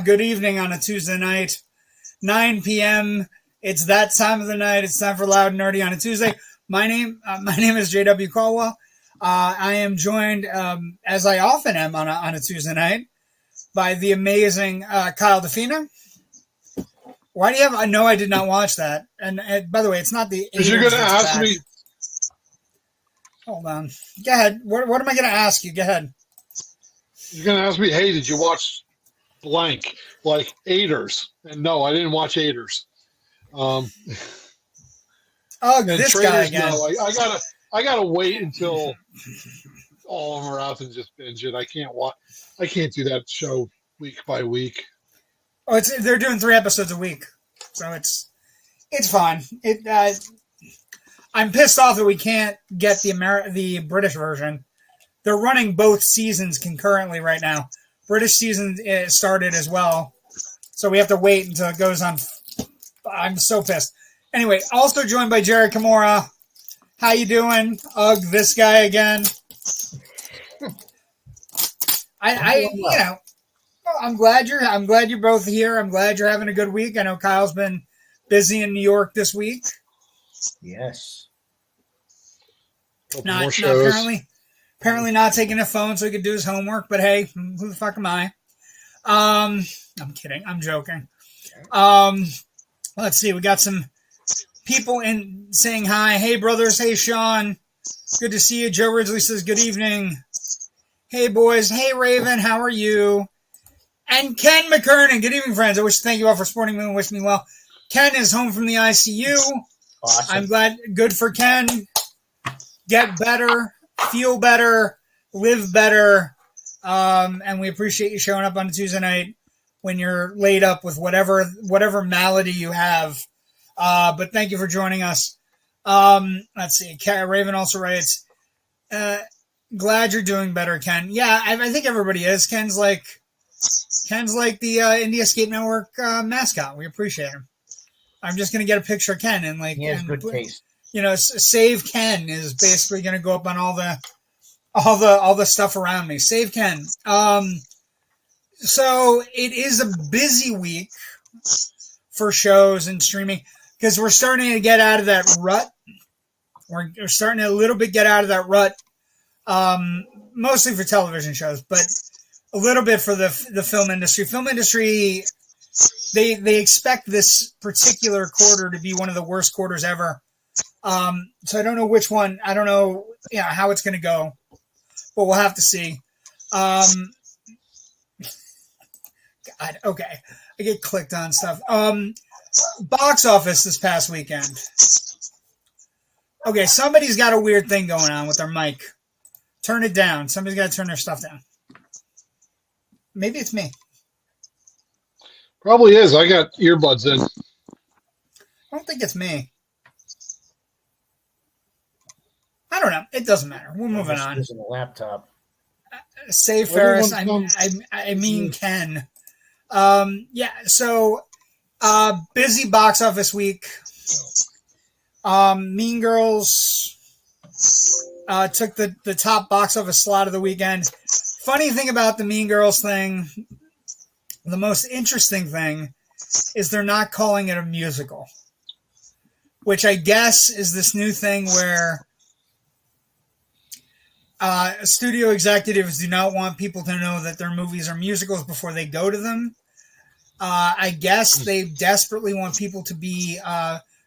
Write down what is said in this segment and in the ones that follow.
Good evening on a Tuesday night, 9 p.m. It's that time of the night. It's time for Loud and Nerdy on a Tuesday. My name is JW Colwell. I am joined, as I often am on a Tuesday night, by the amazing Kyle Defina. Why do you have? No, I did not watch that. And by the way, it's not the. Because you're going to ask me. Hold on. Go ahead. What am I going to ask you? Go ahead. You're going to ask me, hey, did you watch blank, like Aiders? And no, I didn't watch Aiders. This Traitors, guy again. No, I gotta wait until all of them are out and just binge it. I can't do that show week by week. Oh, they're doing 3 episodes a week, so it's fine. I'm pissed off that we can't get the British version. They're running both seasons concurrently right now. British season started as well, so we have to wait until it goes on. I'm so pissed. Anyway, also joined by Jerry Kamora. How you doing? Ugh, this guy again. I'm glad you're both here. I'm glad you're having a good week. I know Kyle's been busy in New York this week. Yes. Apparently not taking a phone so he could do his homework, but hey, who the fuck am I? I'm kidding. I'm joking. Let's see. We got some people in saying hi. Hey, brothers. Hey, Sean. Good to see you. Joe Ridgely says good evening. Hey, boys. Hey, Raven. How are you? And Ken McKernan. Good evening, friends. I wish to thank you all for supporting me and wish me well. Ken is home from the ICU. Awesome. I'm glad. Good for Ken. Get better. Feel better. Live better. And we appreciate you showing up on a Tuesday night when you're laid up with whatever malady you have. But thank you for joining us. Let's see. Raven also writes, glad you're doing better, Ken. Yeah, I think everybody is. Ken's like the Indie Escape Network mascot. We appreciate him. I'm just gonna get a picture of Ken and he has good taste. Save Ken is basically gonna go up on all the stuff around me. Save Ken. So it is a busy week for shows and streaming because we're starting to get out of that rut. We're starting to a little bit get out of that rut, mostly for television shows, but a little bit for the film industry. Film industry, they expect this particular quarter to be one of the worst quarters ever. So I don't know which one. I don't know how it's going to go, but we'll have to see. God, okay. I get clicked on stuff. Box office this past weekend. Okay, somebody's got a weird thing going on with their mic. Turn it down. Somebody's got to turn their stuff down. Maybe it's me. Probably is. I got earbuds in. I don't think it's me. I don't know. It doesn't matter. We're moving on. Using a laptop. Say Ferris. I mean Ken. So busy box office week. Mean Girls took the top box office slot of the weekend. Funny thing about the Mean Girls thing, the most interesting thing is they're not calling it a musical, which I guess is this new thing where studio executives do not want people to know that their movies are musicals before they go to them. I guess they desperately want people to be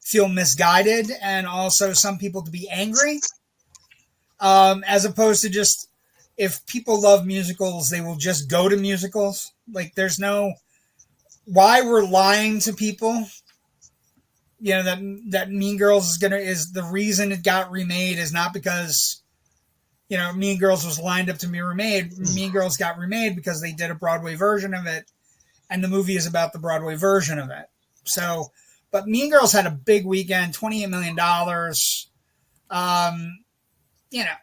feel misguided and also some people to be angry, as opposed to just if people love musicals, they will just go to musicals. Like there's no why we're lying to people. That Mean Girls is the reason it got remade is not because Mean Girls was lined up to be remade. Mean Girls got remade because they did a Broadway version of it, and the movie is about the Broadway version of it. So, but Mean Girls had a big weekend, $28 million.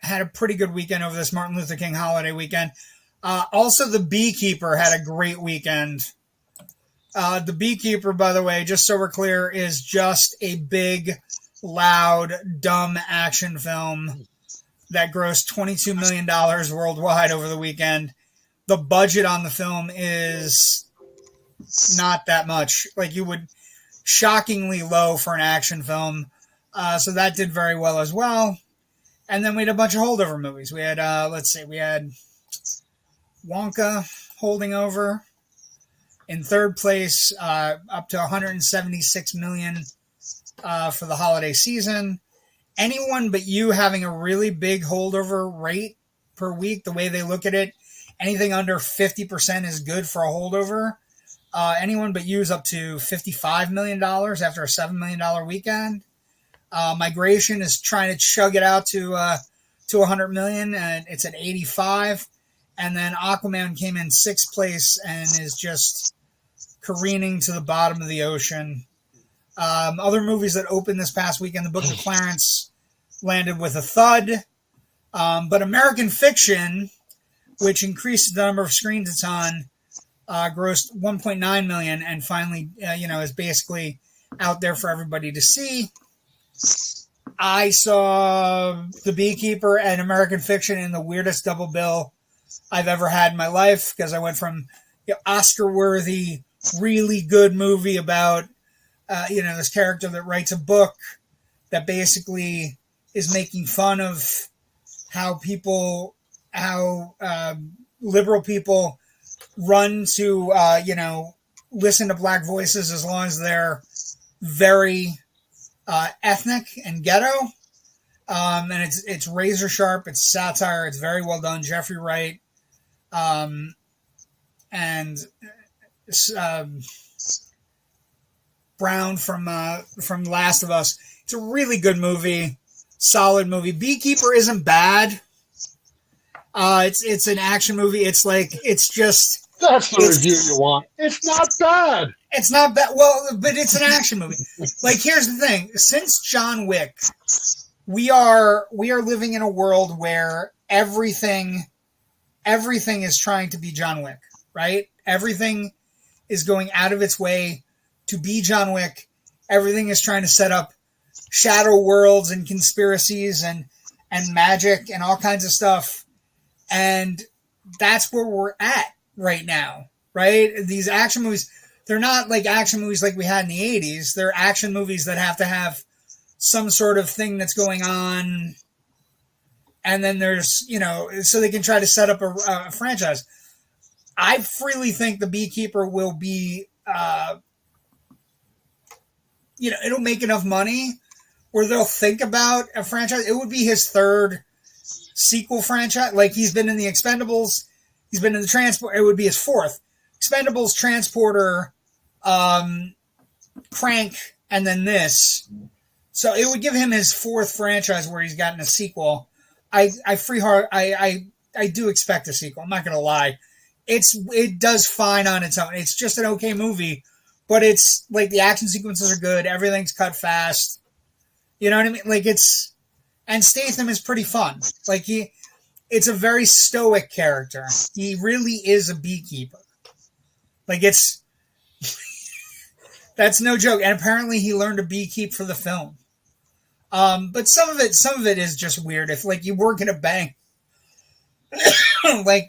Had a pretty good weekend over this Martin Luther King holiday weekend. Also, The Beekeeper had a great weekend. The Beekeeper, by the way, just so we're clear, is just a big, loud, dumb action film that grossed $22 million worldwide over the weekend. The budget on the film is not that much. Like you would shockingly low for an action film. So that did very well as well. And then we had a bunch of holdover movies. We had, we had Wonka holding over in third place, up to 176 million for the holiday season. Anyone But You having a really big holdover rate per week, the way they look at it. Anything under 50% is good for a holdover. Anyone But You is up to $55 million after a $7 million weekend. Migration is trying to chug it out to 100 million, and it's at 85. And then Aquaman came in sixth place and is just careening to the bottom of the ocean. Other movies that opened this past weekend, The Book of Clarence landed with a thud. But American Fiction, which increased the number of screens it's on, grossed 1.9 million and finally, is basically out there for everybody to see. I saw The Beekeeper and American Fiction in the weirdest double bill I've ever had in my life, because I went from Oscar-worthy, really good movie about this character that writes a book that basically is making fun of how liberal people run to listen to black voices as long as they're very ethnic and ghetto, and it's razor sharp. It's satire. It's very well done. Jeffrey Wright, and Brown from Last of Us. It's a really good movie, solid movie. Beekeeper isn't bad. It's an action movie. It's just. That's the review you want. It's not bad. It's not bad. Well, but it's an action movie. Here's the thing. Since John Wick, we are living in a world where everything is trying to be John Wick, right? Everything is going out of its way to be John Wick. Everything is trying to set up shadow worlds and conspiracies and magic and all kinds of stuff. And that's where we're at right now, right? These action movies, they're not like action movies like we had in the 80s. They're action movies that have to have some sort of thing that's going on. And then there's, so they can try to set up a franchise. I freely think The Beekeeper will be, it'll make enough money where they'll think about a franchise. It would be his third sequel franchise. Like, he's been in the Expendables. He's been in the Transport. It would be his fourth. Expendables, Transporter, Crank, and then this. So it would give him his fourth franchise where he's gotten a sequel. I do expect a sequel. I'm not going to lie. It does fine on its own. It's just an okay movie, but it's like the action sequences are good. Everything's cut fast. You know what I mean? And Statham is pretty fun. It's a very stoic character. He really is a beekeeper. That's no joke. And apparently he learned to beekeep for the film. But some of it is just weird. If you work in a bank,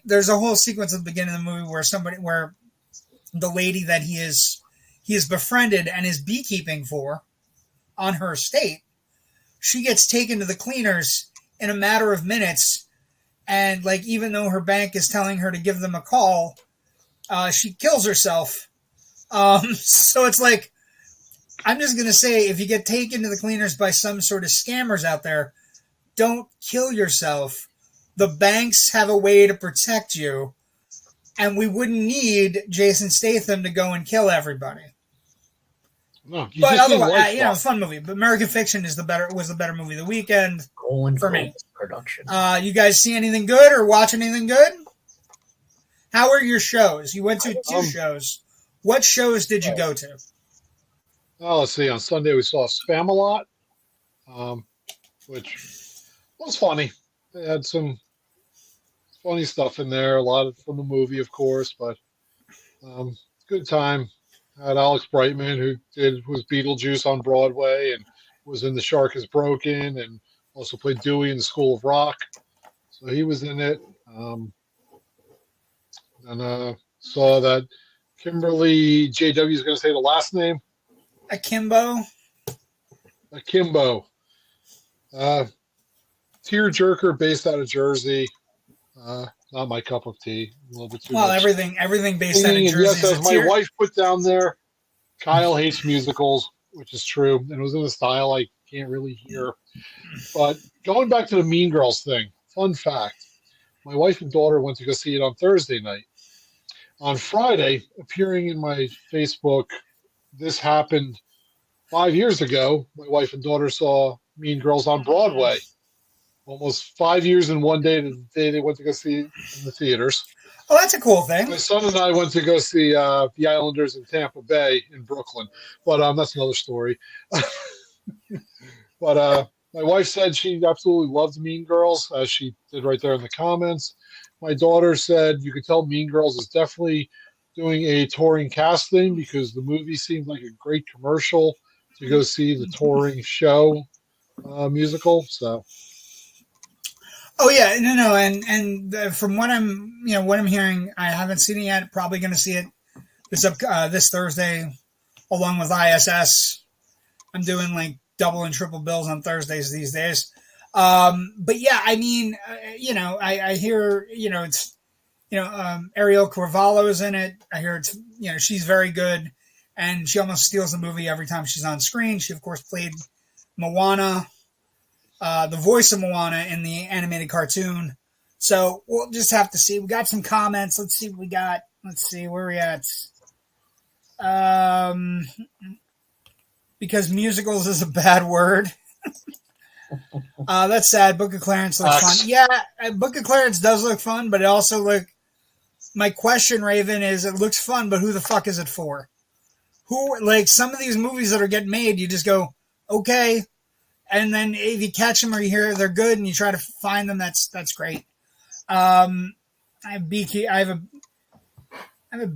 there's a whole sequence at the beginning of the movie where the lady that he is befriended and is beekeeping for on her estate, she gets taken to the cleaners in a matter of minutes. And even though her bank is telling her to give them a call, she kills herself. So it's I'm just going to say, if you get taken to the cleaners by some sort of scammers out there, don't kill yourself. The banks have a way to protect you, and we wouldn't need Jason Statham to go and kill everybody. No, but otherwise, fun movie. But American Fiction was the better movie of the weekend for me. Production. You guys see anything good or watch anything good? How are your shows? You went to 2 shows. What shows did you go to? Well, let's see. On Sunday we saw Spamalot, which was funny. They had some funny stuff in there. A lot from the movie, of course, but good time. Had Alex Brightman, who was Beetlejuice on Broadway and was in The Shark is Broken, and also played Dewey in the School of Rock. So he was in it. And saw that Kimberly JW is going to say the last name. Akimbo. Akimbo. Tearjerker based out of Jersey. Not my cup of tea. A little bit too Well, much. everything based out of Singing, and Jersey. yes, as my wife put down there, Kyle hates musicals, which is true, and it was in a style I can't really hear. But going back to the Mean Girls thing, fun fact: my wife and daughter went to go see it on Thursday night. On Friday, appearing in my Facebook, this happened 5 years ago. My wife and daughter saw Mean Girls on Broadway. Almost 5 years in one day, the day they went to go see it in the theaters. Oh, that's a cool thing. My son and I went to go see the Islanders in Tampa Bay in Brooklyn, but that's another story. But my wife said she absolutely loved Mean Girls, as she did right there in the comments. My daughter said you could tell Mean Girls is definitely doing a touring casting because the movie seemed like a great commercial to go see the touring show musical. So. Oh yeah, no, and from what I'm hearing, I haven't seen it yet. Probably going to see it this Thursday, along with ISS. I'm doing like double and triple bills on Thursdays these days. But yeah, I mean, I hear, it's, Ariel Carvalho is in it. I hear it's, she's very good, and she almost steals the movie every time she's on screen. She of course played Moana. The voice of Moana in the animated cartoon. So we'll just have to see. We got some comments. Let's see what we got. Let's see where we at. Because musicals is a bad word. That's sad. Book of Clarence looks fun. Yeah, Book of Clarence does look fun, but it also my question, Raven, is it looks fun, but who the fuck is it for? Some of these movies that are getting made, you just go, okay. And then if you catch them or you hear they're good and you try to find them, that's great. I have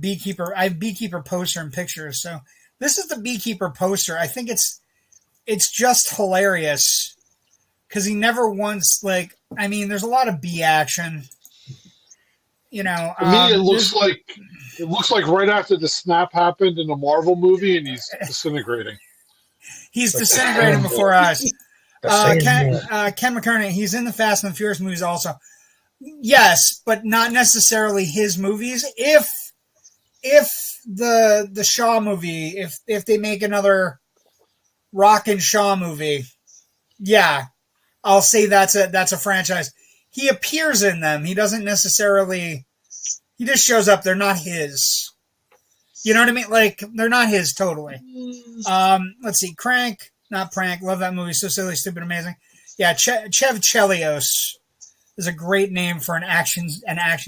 beekeeper poster and pictures. So this is the beekeeper poster. I think it's just hilarious because he never once there's a lot of bee action. To me, it looks like right after the snap happened in a Marvel movie and he's disintegrating. He's disintegrating before us. Ken McKernan, he's in the Fast and the Furious movies also. Yes, but not necessarily his movies. If the Shaw movie, if they make another Rock and Shaw movie, yeah, I'll say that's a franchise. He appears in them. He doesn't necessarily. He just shows up. They're not his. You know what I mean? They're not his totally. Let's see. Crank, not Prank. Love that movie. So silly, stupid, amazing. Yeah, Chev Chelios is a great name for an action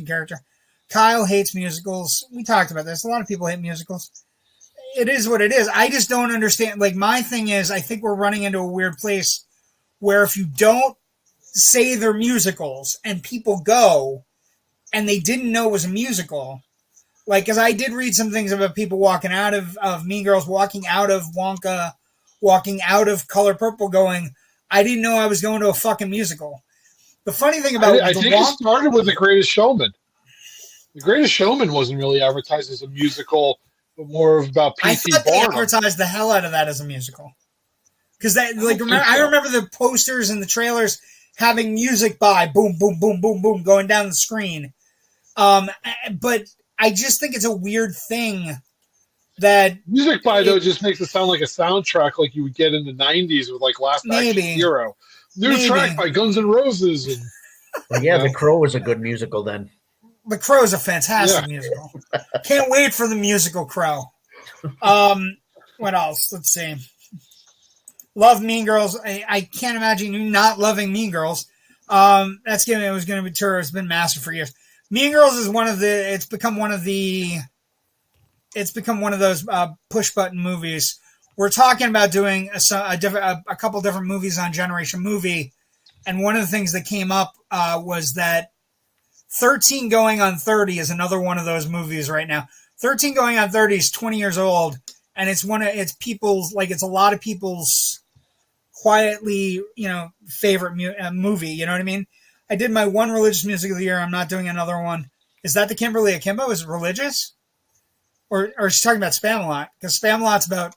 character. Kyle hates musicals. We talked about this. A lot of people hate musicals. It is what it is. I just don't understand. My thing is, I think we're running into a weird place where if you don't say they're musicals and people go and they didn't know it was a musical, because I did read some things about people walking out of Mean Girls, walking out of Wonka, walking out of Color Purple going, I didn't know I was going to a fucking musical. The funny thing about I think it started with The Greatest Showman. The Greatest Showman wasn't really advertised as a musical, but more about P.T. I thought Barnum. they advertised the hell out of that as a musical. Because I remember the posters and the trailers having music by boom, boom, boom, boom, boom, going down the screen. But I just think it's a weird thing that music by though just makes it sound like a soundtrack like you would get in the 90s with Last Action Hero. New track by Guns N' Roses. And, The Crow was a good musical then. The Crow is a fantastic musical. Can't wait for the musical Crow. What else? Let's see. Love Mean Girls. I can't imagine you not loving Mean Girls. It's been massive for years. Mean Girls is it's become one of those push button movies. We're talking about doing a couple different movies on Generation Movie, and one of the things that came up was that 13 Going on 30 is another one of those movies right now. 13 Going on 30 is 20 years old, and it's it's a lot of people's quietly, favorite movie. You know what I mean? I did my one religious music of the year. I'm not doing another one. Is that the Kimberly Akimbo? Is it religious? or she's talking about Spamalot, because Spamalot's about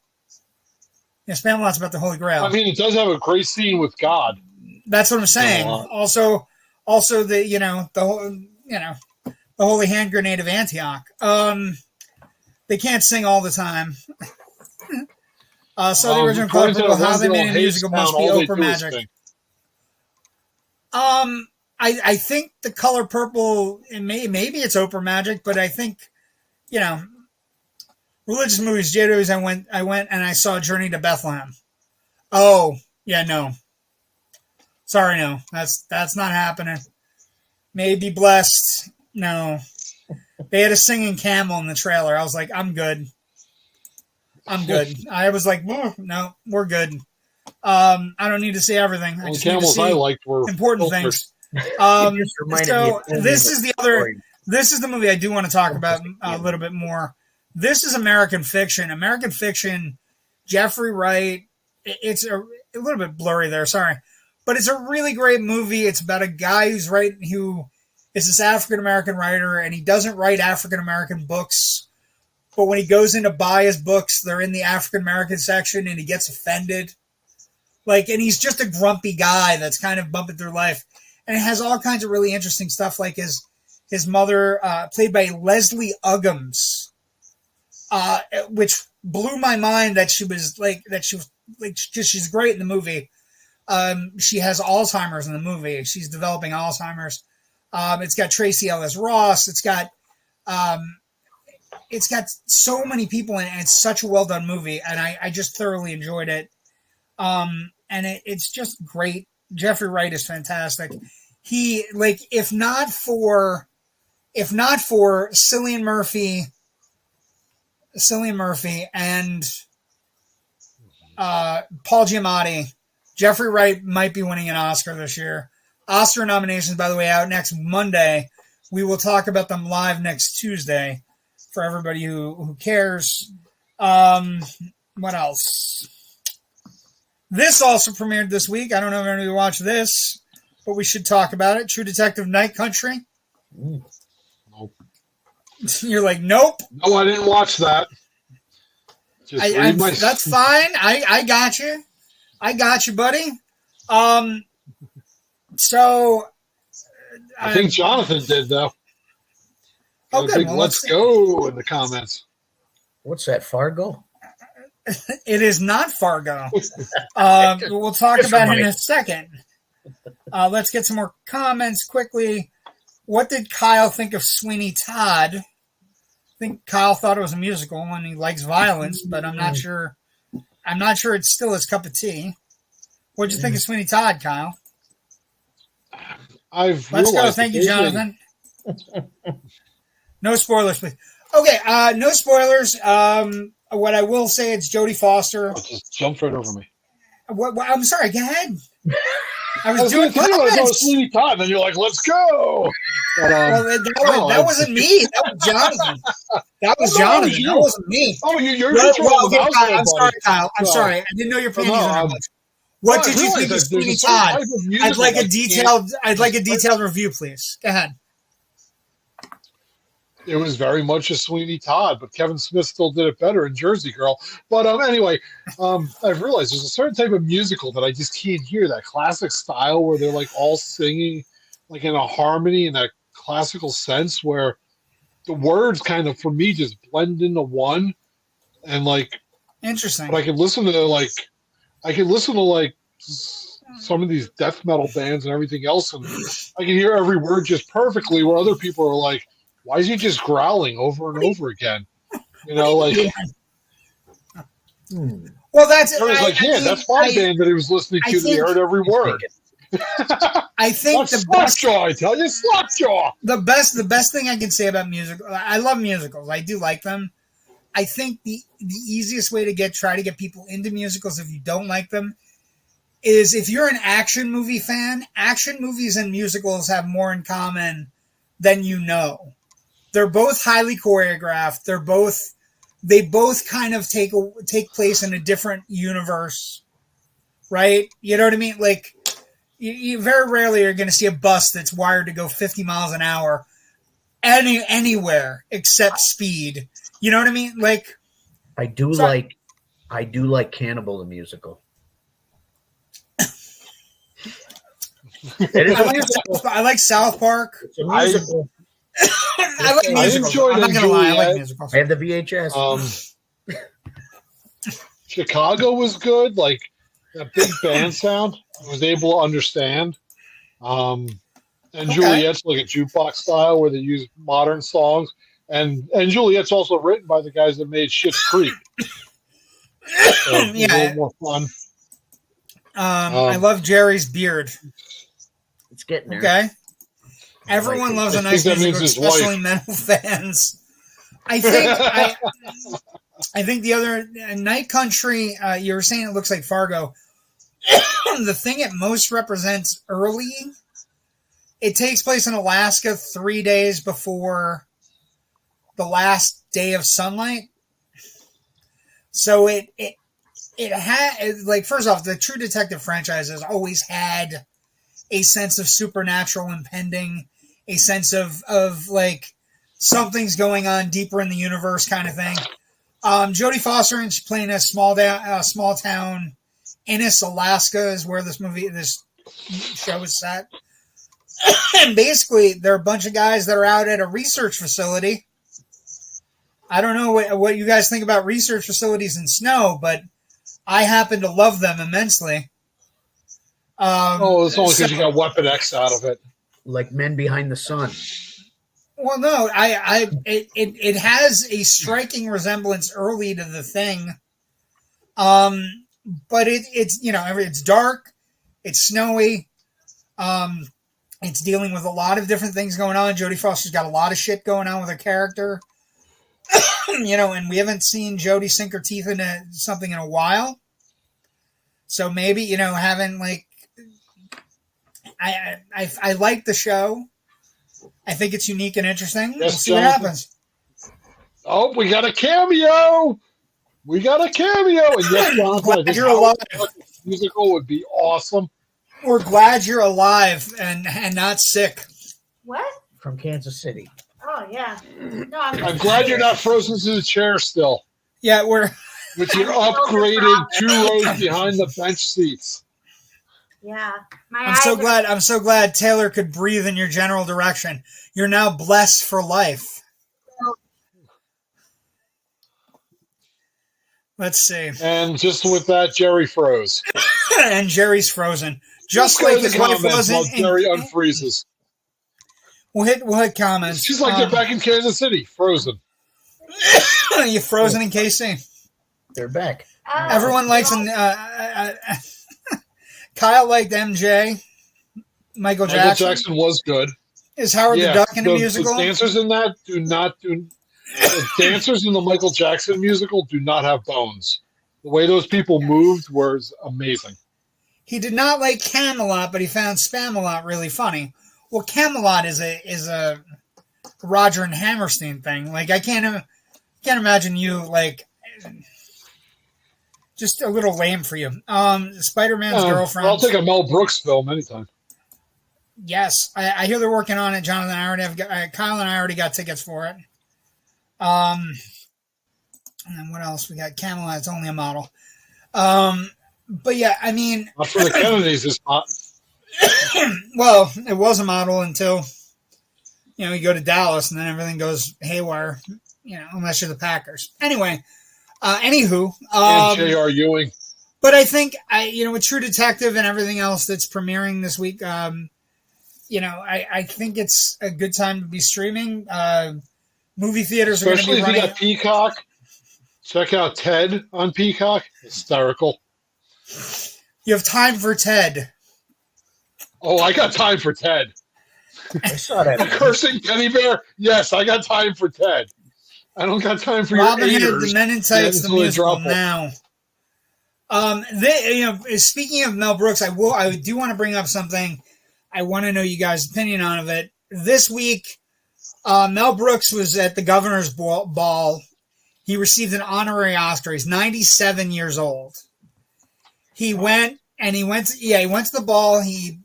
the Holy Grail. I mean, it does have a great scene with God. That's what I'm saying. Also the Holy Hand Grenade of Antioch. They can't sing all the time. So the original Color Purple, how they made a musical must be Oprah magic. I think the Color Purple, maybe it's Oprah magic, but I think, religious movies, JWs, I went and I saw Journey to Bethlehem. Oh, yeah, no. Sorry, no. That's not happening. May be blessed. No. They had a singing camel in the trailer. I was like, I'm good. I was like, no, we're good. I don't need to see everything. I just need to see important things. So this is the movie I do want to talk about a little bit more. This is American Fiction. American Fiction, Jeffrey Wright. It's a little bit blurry there, sorry. But it's a really great movie. It's about a guy who is this African-American writer, and he doesn't write African-American books. But when he goes in to buy his books, they're in the African-American section, and he gets offended. And he's just a grumpy guy that's kind of bumping through life. And it has all kinds of really interesting stuff, like his mother, played by Leslie Uggams, which blew my mind that she's great in the movie. She has Alzheimer's in the movie. She's developing Alzheimer's. It's got Tracy Ellis Ross. It's got so many people in it, and it's such a well done movie, and I just thoroughly enjoyed it. And it's just great. Jeffrey Wright is fantastic. He, if not for Cillian Murphy and Paul Giamatti, Jeffrey Wright might be winning an Oscar this year. Oscar nominations, by the way, out next Monday. We will talk about them live next Tuesday for everybody who cares. What else? This also premiered this week. I don't know if anybody watched this, but we should talk about it. True Detective Night Country. Nope. You're like, nope. No, I didn't watch that. That's fine. I got you. I got you, buddy. So I think Jonathan did, though. Oh, good. Well, let's go in the comments. What's that, Fargo? It is not Fargo. We'll talk about it in a second. Let's get some more comments quickly. What did Kyle think of Sweeney Todd? I think Kyle thought it was a musical and he likes violence, but I'm not sure. I'm not sure it's still his cup of tea. What did you think of Sweeney Todd, Kyle? Let's go. Thank you, Jonathan. No spoilers, please. Okay, no spoilers. What I will say, it's Jodie Foster. Just jumped right over me. I'm sorry. Go ahead. I was doing Sweeney Todd, and then you're like, "Let's go." But, that wasn't me. That was Jonathan. That was Jonathan. That wasn't me. Oh, you're okay, Kyle, I'm sorry, Kyle. I'm sorry. I didn't know your panties were that much. What did you think of Sweeney Todd? I'd like a detailed review, please. Go ahead. It was very much a Sweeney Todd, but Kevin Smith still did it better in Jersey Girl. But anyway, I've realized there's a certain type of musical that I just can't hear, that classic style where they're like all singing like in a harmony in a classical sense, where the words kind of, for me, just blend into one. And like, interesting. But I could listen to some of these death metal bands and everything else, and I can hear every word just perfectly, where other people are like, why is he just growling over and over again? Well, that's that's my band that he was listening to. They heard every word. I think the SLAPJAW, I tell you, SLAPJAW. The best thing I can say about musicals, I love musicals. I do like them. I think the easiest way to try to get people into musicals, if you don't like them, is if you're an action movie fan. Action movies and musicals have more in common than you know. They're both highly choreographed. They both kind of take place in a different universe, right? You know what I mean? Like, you very rarely are going to see a bus that's wired to go 50 miles an hour anywhere except Speed. You know what I mean? Like, I do like Cannibal the musical. It is a musical. I like South Park. It's a musical. I like musicals. enjoyed I'm not gonna lie. I like Juliet. musicals. I have the VHS. Chicago was good. Like that big band sound, I was able to understand. And Juliet's like a jukebox style where they use modern songs. And Juliet's also written by the guys that made Schitt's Creek. So it's a little more fun. I love Jerry's beard. It's getting there. Okay. Everyone loves a nice that means musical, his especially wife. metal fans. I think I think the other Night Country, you were saying it looks like Fargo. The thing it most represents early, it takes place in Alaska 3 days before the last day of sunlight. So it had, like, first off, the True Detective franchise has always had a sense of supernatural impending, a sense of like something's going on deeper in the universe kind of thing. Jodie Foster, and she's playing a small town, Ennis, Alaska, is where this show is set. And basically, there are a bunch of guys that are out at a research facility. I don't know what you guys think about research facilities in snow, but I happen to love them immensely. It's only because you got Weapon X out of it. Like Men Behind the Sun. Well, no, it has a striking resemblance early to The Thing. But it's it's dark, it's snowy, it's dealing with a lot of different things going on. Jodie Foster's got a lot of shit going on with her character. And we haven't seen Jodie sink her teeth into something in a while. So maybe, having like I like the show. I think it's unique and interesting. Yes, we'll see what happens. Oh, we got a cameo! And yes, Jonathan, You're alive. Musical would be awesome. We're glad you're alive and not sick. What? From Kansas City. Oh, yeah. No, I'm glad you're not frozen to the chair still. Yeah, we're With your upgraded 2 rows behind the bench seats. Yeah. I'm so glad Taylor could breathe in your general direction. You're now blessed for life. Let's see. And just with that, Jerry froze. And Jerry's frozen. Just like his wife wasn't. Jerry unfreezes. We'll hit comments. She's like they're back in Kansas City, frozen. You frozen in KC. They're back. Everyone likes Kyle liked MJ. Michael Jackson was good. Is Howard the Duck in a musical? The dancers in that the dancers in the Michael Jackson musical do not have bones. The way those people moved was amazing. He did not like Camelot, but he found Spamalot really funny. Well, Camelot is a Roger and Hammerstein thing. Like I can't imagine you like just a little lame for you. Spider-Man's girlfriend. I'll take a Mel Brooks film anytime. Yes, I hear they're working on it. Jonathan, Kyle and I already got tickets for it. And then what else? We got Camelot. It's only a model. But yeah, I mean, Not for the Kennedys, it's not. Well, it was a model until you go to Dallas and then everything goes haywire. Unless you're the Packers. Anyway, anywho, And J.R. Ewing. But I think with True Detective and everything else that's premiering this week, I think it's a good time to be streaming. Movie theaters are going to be running. Especially if you got Peacock. Check out Ted on Peacock. Hysterical. You have time for Ted. Oh, I got time for Ted. I saw that. The cursing teddy bear? Yes, I got time for Ted. I don't got time for Robin your Hood, haters. the Men in Tights, the musical now. Speaking of Mel Brooks, I do want to bring up something. I want to know you guys' opinion on it. This week, Mel Brooks was at the governor's ball. He received an honorary Oscar. He's 97 years old. He went to the ball. He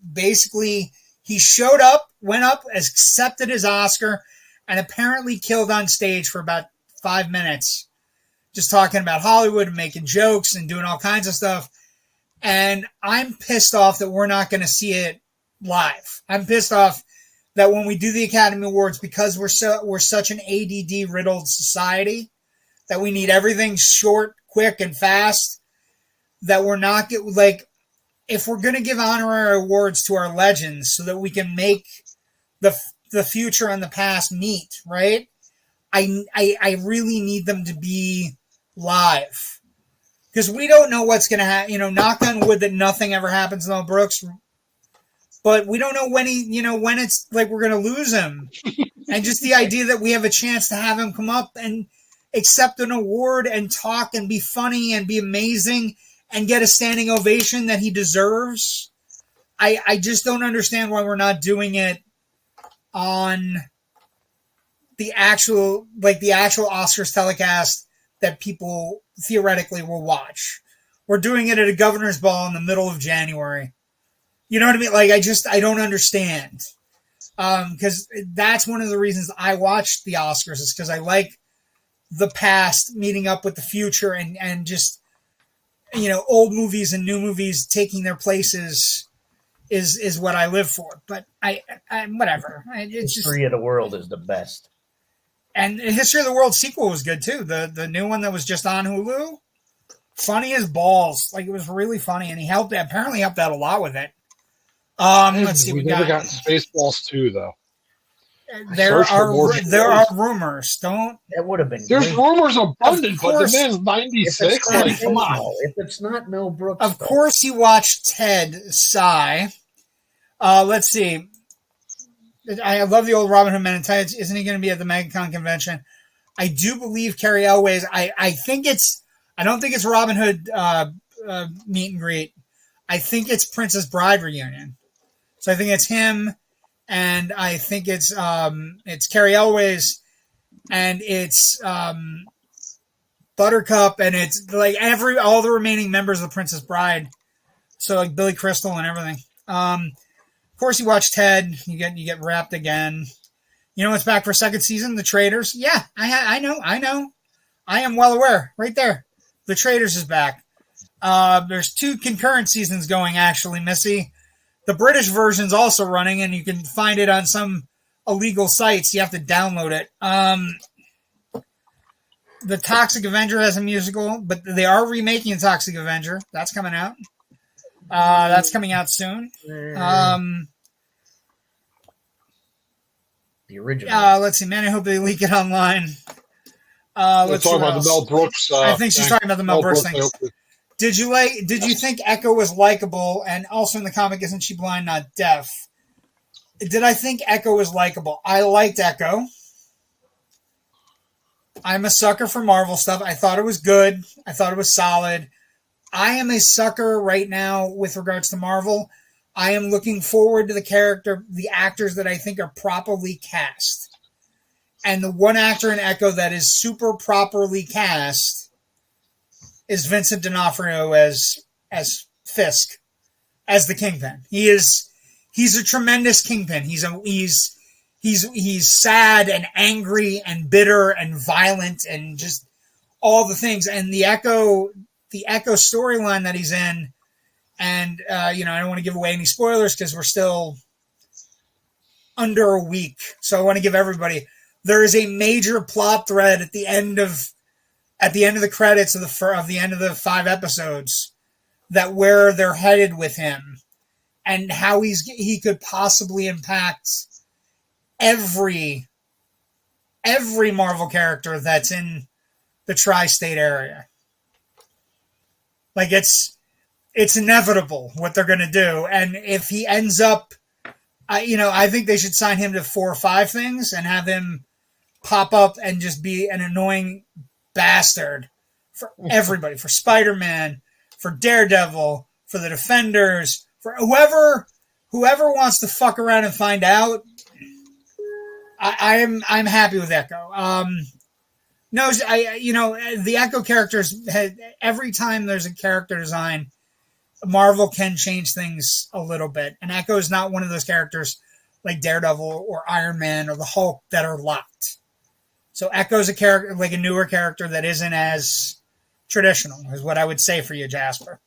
showed up, went up, accepted his Oscar, and apparently killed on stage for about 5 minutes, just talking about Hollywood and making jokes and doing all kinds of stuff. And I'm pissed off that we're not going to see it live. I'm pissed off that when we do the Academy Awards, because we're such an ADD riddled society, that we need everything short, quick, and fast, that we're not like, if we're going to give honorary awards to our legends so that we can make the future and the past meet, right? I really need them to be live. Because we don't know what's going to happen. You know, knock on wood that nothing ever happens to Mel Brooks. But we don't know when when it's like we're going to lose him. And just the idea that we have a chance to have him come up and accept an award and talk and be funny and be amazing and get a standing ovation that he deserves. I just don't understand why we're not doing it on the actual Oscars telecast that people theoretically will watch. We're doing it at a governor's ball in the middle of January. You know what I mean? Like, I don't understand. Because that's one of the reasons I watched the Oscars, is because I like the past meeting up with the future and just, you know, old movies and new movies taking their places is what I live for. But I whatever. It's History of the World is the best. And History of the World sequel was good too. The new one that was just on Hulu, funny as balls. Like, it was really funny, and he apparently helped out a lot with it. Let's see. We never got Spaceballs 2 though. There are rumors. That would have been. There's great. rumors abundant, but the man's 96. Like, come on. If it's not Mel Brooks, of course, you watched Ted Sigh. Let's see. I love the old Robin Hood Men in Tights. Isn't he going to be at the MegaCon convention? I do believe Carrie Elways. I don't think it's Robin Hood meet and greet. I think it's Princess Bride reunion. So I think it's him, and I think it's Carrie Elways, and it's Buttercup, and it's like all the remaining members of the Princess Bride. So like Billy Crystal and everything. Of course, you watch Ted. You get wrapped again. You know what's back for a second season? The Traitors. Yeah, I know. I am well aware. Right there, The Traitors is back. There's 2 concurrent seasons going, actually, Missy. The British version's also running, and you can find it on some illegal sites. You have to download it. The Toxic Avenger has a musical, but they are remaking the Toxic Avenger. That's coming out. That's coming out soon. The original. Let's see, man. I hope they leak it online. Let's talk about the Mel Brooks. I think she's talking about the Mel Brooks thing. Did you think Echo was likable? And also in the comic, isn't she blind, not deaf? Did I think Echo was likable? I liked Echo. I'm a sucker for Marvel stuff. I thought it was good. I thought it was solid. I am a sucker right now with regards to Marvel. I am looking forward to the actors that I think are properly cast. And the one actor in Echo that is super properly cast is Vincent D'Onofrio as Fisk, as the Kingpin. He's a tremendous Kingpin. He's sad and angry and bitter and violent and just all the things. And the Echo storyline that he's in, and I don't want to give away any spoilers because we're still under a week. So I want to give everybody, there is a major plot thread at the end of the credits of the end of the 5 episodes, that where they're headed with him and how he could possibly impact every Marvel character that's in the tri-state area. Like, it's inevitable what they're going to do. And if he ends up, I think they should sign him to 4 or 5 things and have him pop up and just be an annoying bastard for everybody, for Spider-Man, for Daredevil, for the Defenders, for whoever wants to fuck around and find out. I'm happy with Echo. The Echo characters, every time there's a character design, Marvel can change things a little bit. And Echo is not one of those characters like Daredevil or Iron Man or the Hulk that are locked. So Echo's a character, like a newer character that isn't as traditional, is what I would say for you, Jasper.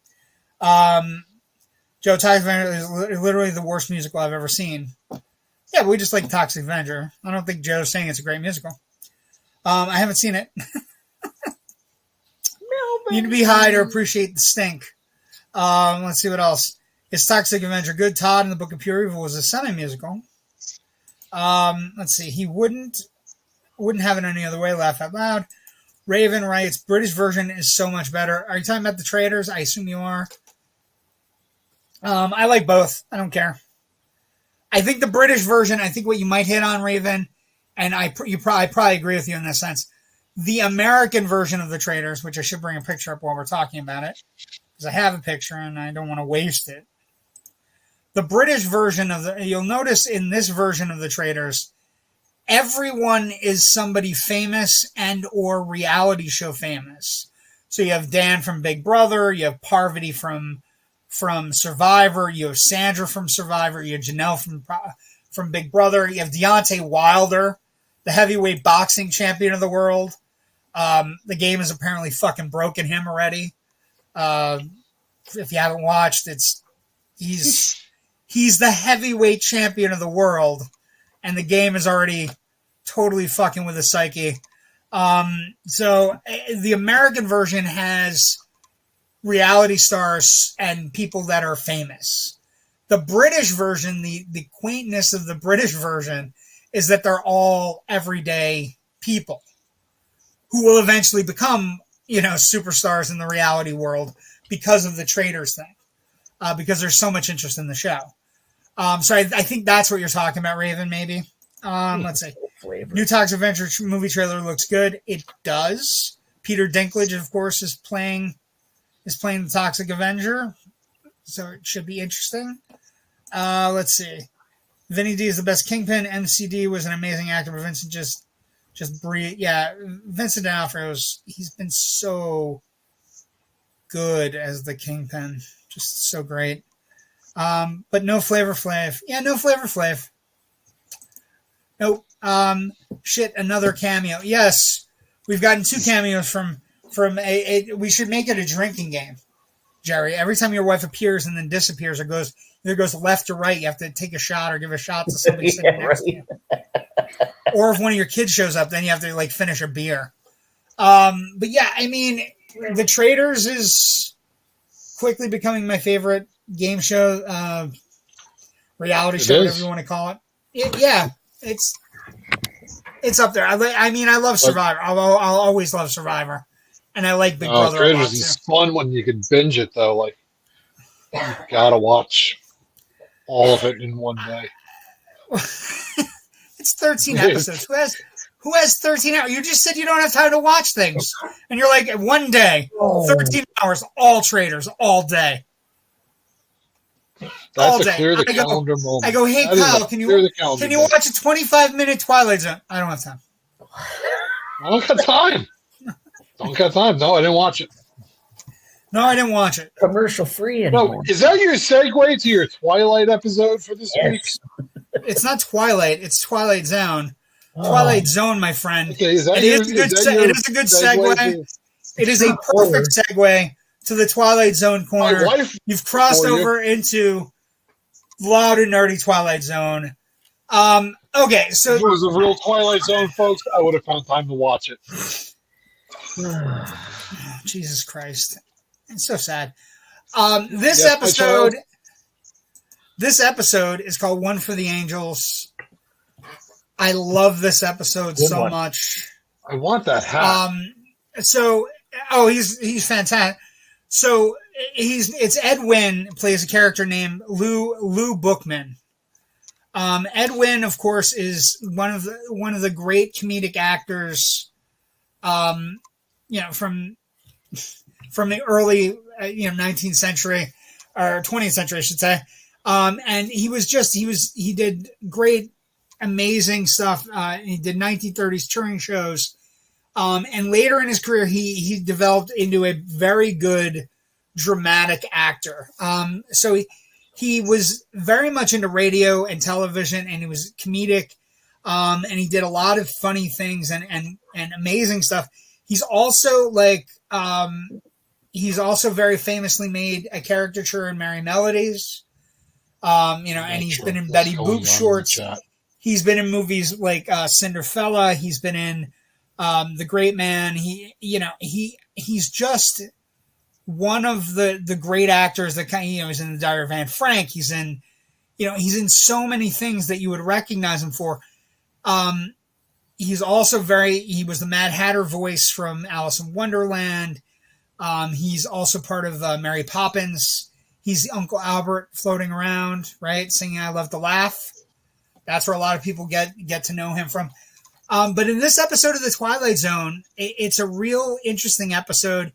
Joe, Toxic Avenger is literally the worst musical I've ever seen. Yeah, but we just like Toxic Avenger. I don't think Joe's saying it's a great musical. I haven't seen it. You need to be high to appreciate the stink. Let's see what else. Is Toxic Avenger good? Todd in the Book of Pure Evil was a semi-musical. Let's see. He wouldn't have it any other way. Laugh out loud. Raven writes, British version is so much better. Are you talking about the Traitors? I assume you are. I like both. I don't care. I think the British version, I think what you might hit on, Raven, and I probably agree with you in this sense. The American version of the Traitors, which I should bring a picture up while we're talking about it, because I have a picture and I don't want to waste it. The British version you'll notice in this version of the Traitors, everyone is somebody famous and or reality show famous. So you have Dan from Big Brother, you have Parvati from Survivor, you have Sandra from Survivor, you have Janelle from Big Brother, you have Deontay Wilder, the heavyweight boxing champion of the world. The game has apparently fucking broken him already. If you haven't watched, he's the heavyweight champion of the world, and the game is already totally fucking with his psyche. So the American version has reality stars and people that are famous. The British version, the quaintness of the British version is that they're all everyday people who will eventually become, superstars in the reality world because of the Traitors thing, because there's so much interest in the show. So I think that's what you're talking about, Raven, maybe. Let's see. New Toxic Avenger movie trailer looks good. It does. Peter Dinklage, of course, is playing the Toxic Avenger, so it should be interesting. Let's see. Vinny D is the best Kingpin. MCD was an amazing actor, but Vincent just breathe. Yeah, Vincent D'Onofrio, he's been so good as the Kingpin, just so great. But no Flavor Flav. Yeah, no Flavor Flav. Nope. Another cameo. Yes, we've gotten 2 cameos from we should make it a drinking game, Jerry. Every time your wife appears and then disappears or either goes left or right, you have to take a shot or give a shot to somebody sitting next to you. Or if one of your kids shows up, then you have to finish a beer. But yeah, I mean, The Traitors is quickly becoming my favorite game show, reality show, whatever you want to call it. It's up there. I love Survivor. I'll always love Survivor, and I like Big Brother. Traitors is fun when you can binge it though. You gotta watch all of it in one day. It's 13 episodes. Who has 13 hours? You just said you don't have time to watch things, and you're like, one day, 13 hours, all Traitors, all day. That's a clear the calendar moment. I go, hey, Kyle, can you watch a 25-minute Twilight Zone? I don't have time. I don't got time. No, I didn't watch it. No, I didn't watch it. Commercial free anymore. No, is that your segue to your Twilight episode for this week? It's not Twilight. It's Twilight Zone. Twilight Zone, my friend. Okay, it is a good segue. It is a perfect segue to the Twilight Zone corner. You've crossed over into Loud and Nerdy Twilight Zone. Okay, so if it was a real Twilight Zone, folks, I would have found time to watch it. Jesus Christ. It's so sad. This episode is called One for the Angels. I love this episode so much. I want that hat. He's fantastic. So it's Ed Wynn plays a character named Lou Bookman. Ed Wynn, of course, is one of the great comedic actors, from the early 19th century or 20th century, I should say. And he did great, amazing stuff. He did 1930s touring shows. And later in his career, he developed into a very good dramatic actor. So he was very much into radio and television, and he was comedic, and he did a lot of funny things and amazing stuff. He's also he's also very famously made a caricature in Merry Melodies. And he's been in Betty Boop shorts. He's been in movies like Cinderfella. He's been in The Great Man. He's just one of the great actors that he's in The Diary of Anne Frank. He's in so many things that you would recognize him for. He was the Mad Hatter voice from Alice in Wonderland. He's also part of Mary Poppins. He's Uncle Albert floating around, right? Singing I Love to Laugh. That's where a lot of people get to know him from. But in this episode of The Twilight Zone, it's a real interesting episode.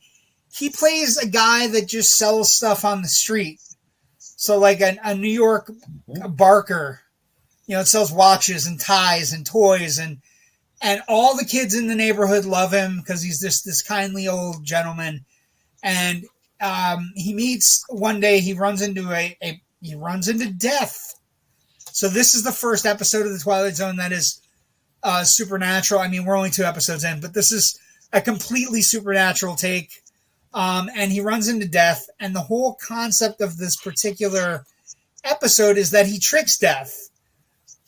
He plays a guy that just sells stuff on the street. So like a New York barker, it sells watches and ties and toys, and all the kids in the neighborhood love him because he's this kindly old gentleman. And he meets one day, he runs into death. So this is the first episode of The Twilight Zone that is supernatural. I mean, we're only 2 episodes in, but this is a completely supernatural take. And he runs into death. And the whole concept of this particular episode is that he tricks Death.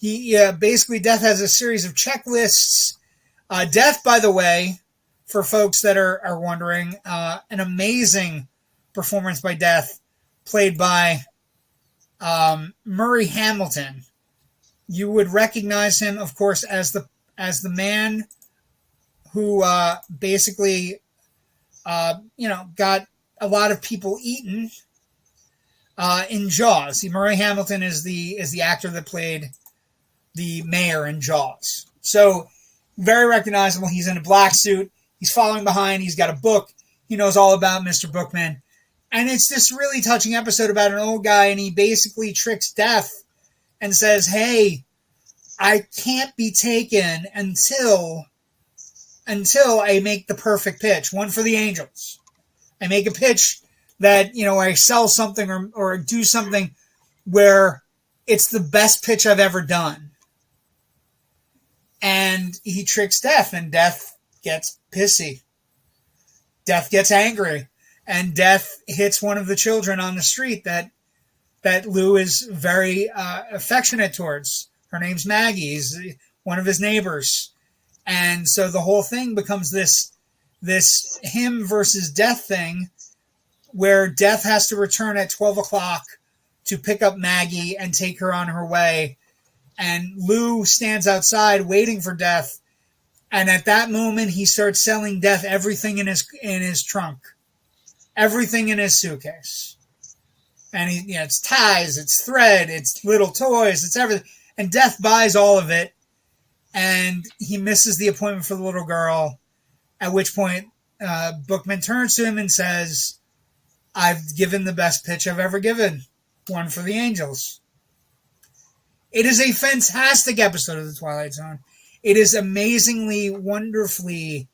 Basically, Death has a series of checklists. Death, by the way, for folks that are wondering, an amazing performance by Death, played by Murray Hamilton. You would recognize him, of course, as the man who basically got a lot of people eaten in Jaws. Murray Hamilton is the actor that played the mayor in Jaws. So very recognizable. He's in a black suit. He's following behind. He's got a book. He knows all about Mr. Bookman. And it's this really touching episode about an old guy, and he basically tricks Death and says, hey, I can't be taken until I make the perfect pitch, one for the Angels. I make a pitch that, I sell something or do something where it's the best pitch I've ever done. And he tricks Death, and Death gets pissy. Death gets angry, and Death hits one of the children on the street that Lou is very affectionate towards. Her name's Maggie. He's one of his neighbors. And so the whole thing becomes this him versus Death thing, where Death has to return at 12 o'clock to pick up Maggie and take her on her way. And Lou stands outside waiting for Death. And at that moment, he starts selling Death everything in his trunk, everything in his suitcase. And it's ties, it's thread, it's little toys, it's everything. And Death buys all of it. And he misses the appointment for the little girl, at which point Bookman turns to him and says, I've given the best pitch I've ever given, one for the Angels. It is a fantastic episode of The Twilight Zone. It is amazingly, wonderfully,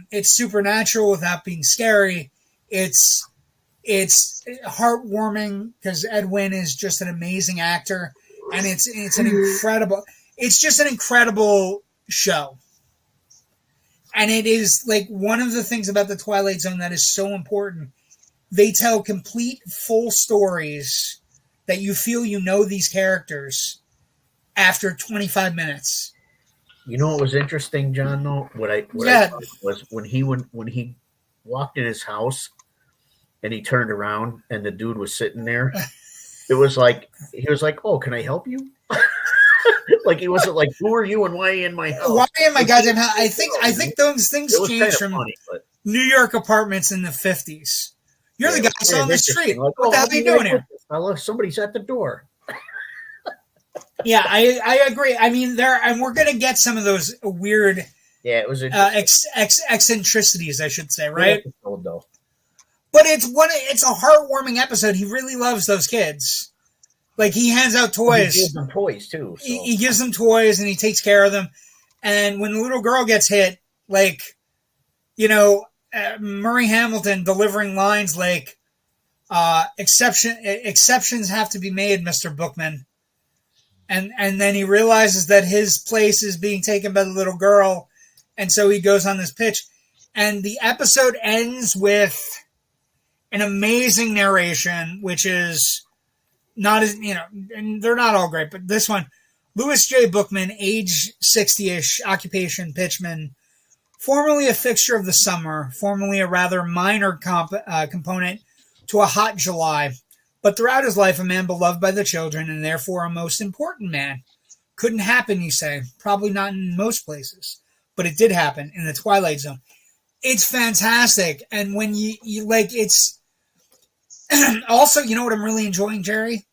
it's supernatural without being scary. It's heartwarming because Ed Wynn is just an amazing actor, and it's just an incredible show. And it is like one of the things about The Twilight Zone that is so important. They tell complete, full stories that you feel these characters after 25 minutes. You know what was interesting, John, though? What I thought was when he walked in his house and he turned around and the dude was sitting there, it was like, he was like, oh, can I help you? Like, he wasn't like, who are you and why are you in my house? Why in my goddamn house? I think those things changed from funny, New York apartments in the 50s. You're the guy on the street. Like, what the hell are you doing here? Somebody's at the door. Yeah, I agree. I mean, and we're going to get some of those weird eccentricities, I should say, right? But it's a heartwarming episode. He really loves those kids. Like, he hands out toys. He gives them toys, too. So. He gives them toys, and he takes care of them. And when the little girl gets hit, like, Murray Hamilton delivering lines like, Exceptions have to be made, Mr. Bookman. And then he realizes that his place is being taken by the little girl, and so he goes on this pitch. And the episode ends with an amazing narration, which is not as, and they're not all great, but this one, Louis J. Bookman, age 60-ish, occupation pitchman, formerly a fixture of the summer, formerly a rather minor component to a hot July, but throughout his life a man beloved by the children and therefore a most important man. Couldn't happen, you say. Probably not in most places, but it did happen in the Twilight Zone. It's fantastic, and when you like, it's also, you know what I'm really enjoying, Jerry?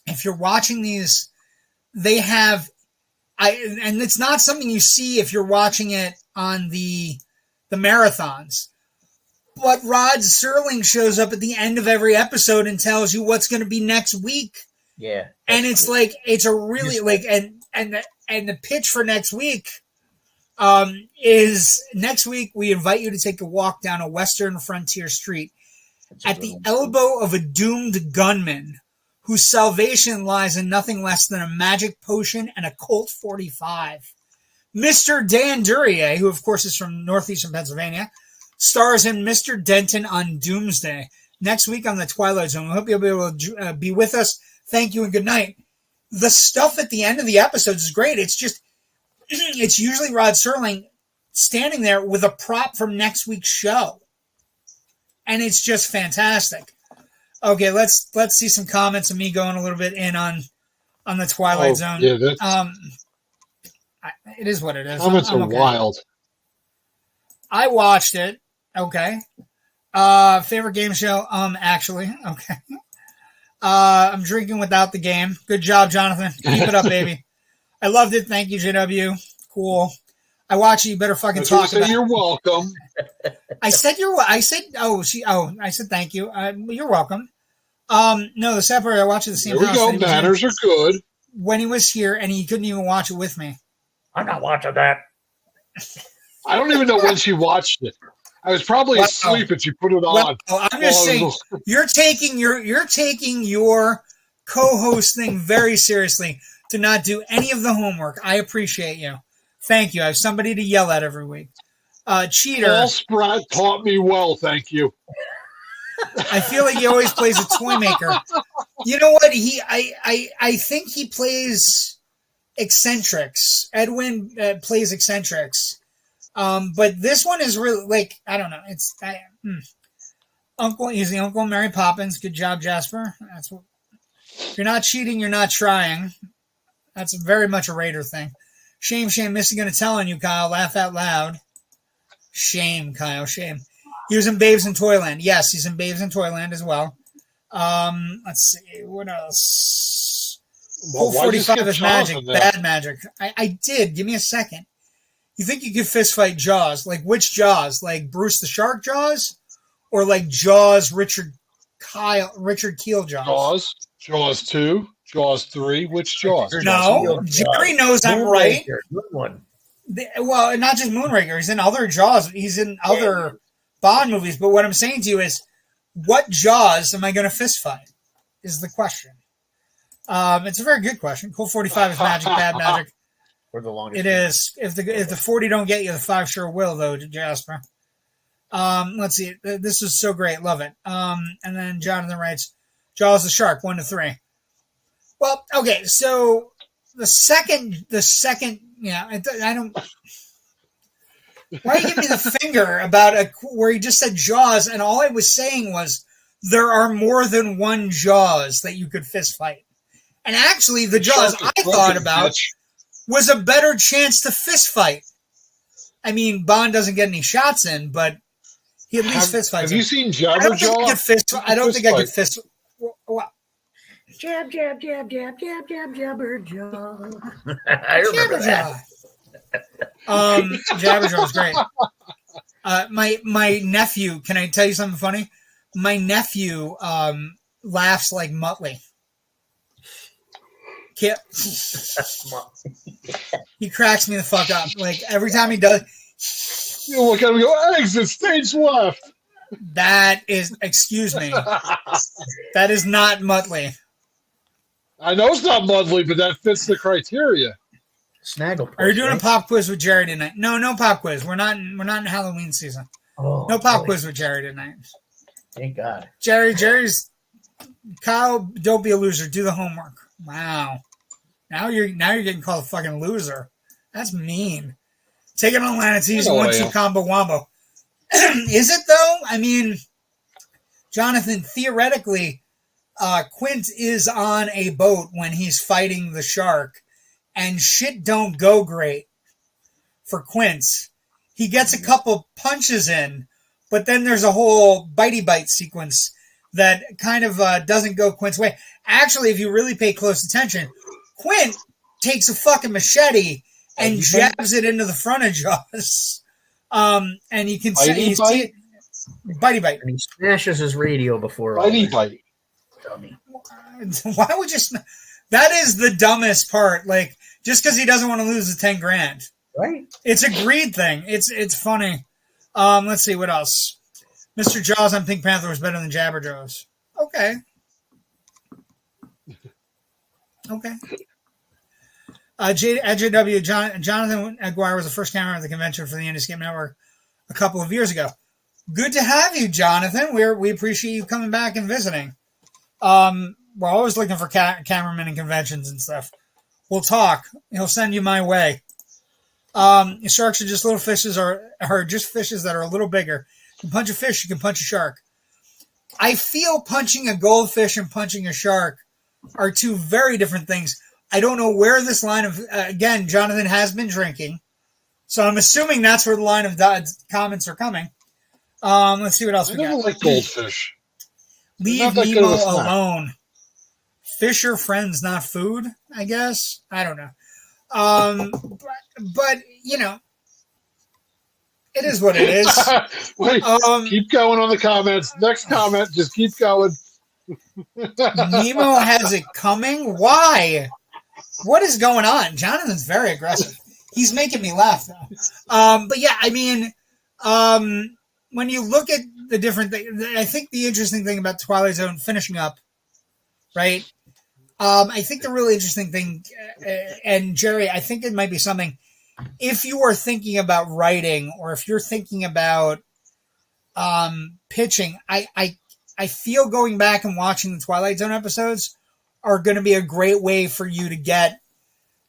If you're watching these, they have, and it's not something you see if you're watching it on the marathons. But Rod Serling shows up at the end of every episode and tells you what's going to be next week. Yeah. And it's cool. Like, it's a really, like, and the pitch for next week is next week we invite you to take a walk down a western frontier street at the elbow of a doomed gunman whose salvation lies in nothing less than a magic potion and a Colt 45. Mr. Dan Duryea, who of course is from northeastern Pennsylvania, stars in Mr. Denton on Doomsday next week on the Twilight Zone. We hope you'll be able to be with us. Thank you and good night. The stuff at the end of the episodes is great. It's just, it's usually Rod Serling standing there with a prop from next week's show. And it's just fantastic. Okay, let's see some comments of me going a little bit in on the Twilight Zone. Yeah, it is what it is. Comments are wild. I watched it. Okay. Favorite game show? Actually. Okay. I'm drinking without the game. Good job, Jonathan. Keep it up, baby. I loved it. Thank you, JW. Cool. I watch it. You better fucking talk about it. You're welcome. I said thank you. You're welcome. No, the separate, I watched it the same There we house. go. Manners are good. When he was here, and he couldn't even watch it with me. I'm not watching that. I don't even know when she watched it. I was probably asleep and she put it on. Well, I'm just saying, you're taking your co-host thing very seriously to not do any of the homework. I appreciate you. Thank you. I have somebody to yell at every week. Cheater. Paul Spratt taught me well, thank you. I feel like he always plays a toy maker. You know what? I think he plays eccentrics. Edwin plays eccentrics. But this one is really, like, I don't know. It's he's the uncle of Mary Poppins. Good job, Jasper. That's what. If you're not cheating, you're not trying. That's very much a Raider thing. Shame, Missy gonna tell on you, Kyle. Laugh out loud. Shame, Kyle. Shame. He was in Babes in Toyland. Yes, he's in Babes in Toyland as well. Let's see. What else? Well, 45 is magic. Bad magic. I did. Give me a second. You think you could fist fight Jaws? Like which Jaws? Like Bruce the Shark Jaws? Or like Jaws Richard Keel Jaws? Jaws 2, Jaws 3. Which Jaws? No, Jerry knows I'm right. Good one. Well, not just Moonraker. He's in other Jaws. He's in other Bond movies. But what I'm saying to you is, what Jaws am I going to fist fight? Is the question. It's a very good question. Cool 45 is magic, bad magic. For the longest. It is. If the 40 don't get you, the 5 sure will, though, Jasper. Let's see. This is so great. Love it. And then Jonathan writes, Jaws the Shark, 1 to 3. Well, okay. So the second, yeah, I don't. Why do you give me the finger about where he just said Jaws, and all I was saying was there are more than one Jaws that you could fist fight, and actually the Jaws I thought about was a better chance to fist fight. I mean, Bond doesn't get any shots in, but he at least fist fights. Have you seen Jabberjaw? I don't think I could fist. Well, jab, Jabberjaw. I remember that. Jabberjaw was great. My nephew, can I tell you something funny? My nephew laughs like Muttley. He cracks me the fuck up. Like every time he does, you look at him and go, exit stage left. That is, excuse me, that is not Muttley. I know it's not Mudley, but that fits the criteria. Snagglepuss. Are you doing right? a pop quiz with Jerry tonight? No pop quiz. We're not in Halloween season. Oh, No pop boy. quiz with Jerry tonight. Thank God. Jerry's Kyle, don't be a loser. Do the homework. Wow. Now you're getting called a fucking loser. That's mean. Take it on Lana T's 1-2 combo wombo. Is it though? I mean, Jonathan, theoretically, Quint is on a boat when he's fighting the shark, and shit don't go great for Quint. He gets a couple punches in, but then there's a whole bitey bite sequence that kind of doesn't go Quint's way. Actually, if you really pay close attention, Quint takes a fucking machete and jabs it into the front of Jaws. And you can see bitey bite. And he smashes his radio before Bitey bite. Dummy. Why would you? That is the dumbest part. Like, just because he doesn't want to lose the 10 grand. Right? It's a greed thing. It's funny. Let's see what else. Mr. Jaws on Pink Panther was better than Jabber Jaws. Okay. JW Jonathan Aguirre was the first camera at the convention for the Indescape Network a couple of years ago. Good to have you, Jonathan. We appreciate you coming back and visiting. We're always looking for cameramen and conventions and stuff. We'll talk. He'll send you my way. Sharks are just little fishes, are just fishes that are a little bigger. You can punch a fish, you can punch a shark. I feel punching a goldfish and punching a shark are two very different things. I don't know where this line of, again, Jonathan has been drinking, so I'm assuming that's where the line of comments are coming. Let's see what else we got. I never like goldfish. Leave Nemo alone. Fish are friends, not food, I guess. I don't know. But you know, it is what it is. Wait, keep going on the comments. Next comment, just keep going. Nemo has it coming? Why? What is going on? Jonathan's very aggressive. He's making me laugh, though. But yeah, I mean, when you look at the different things, I think the interesting thing about Twilight Zone finishing up, right? I think the really interesting thing, and Jerry, I think it might be something, if you are thinking about writing or if you're thinking about pitching, I feel going back and watching the Twilight Zone episodes are going to be a great way for you to get,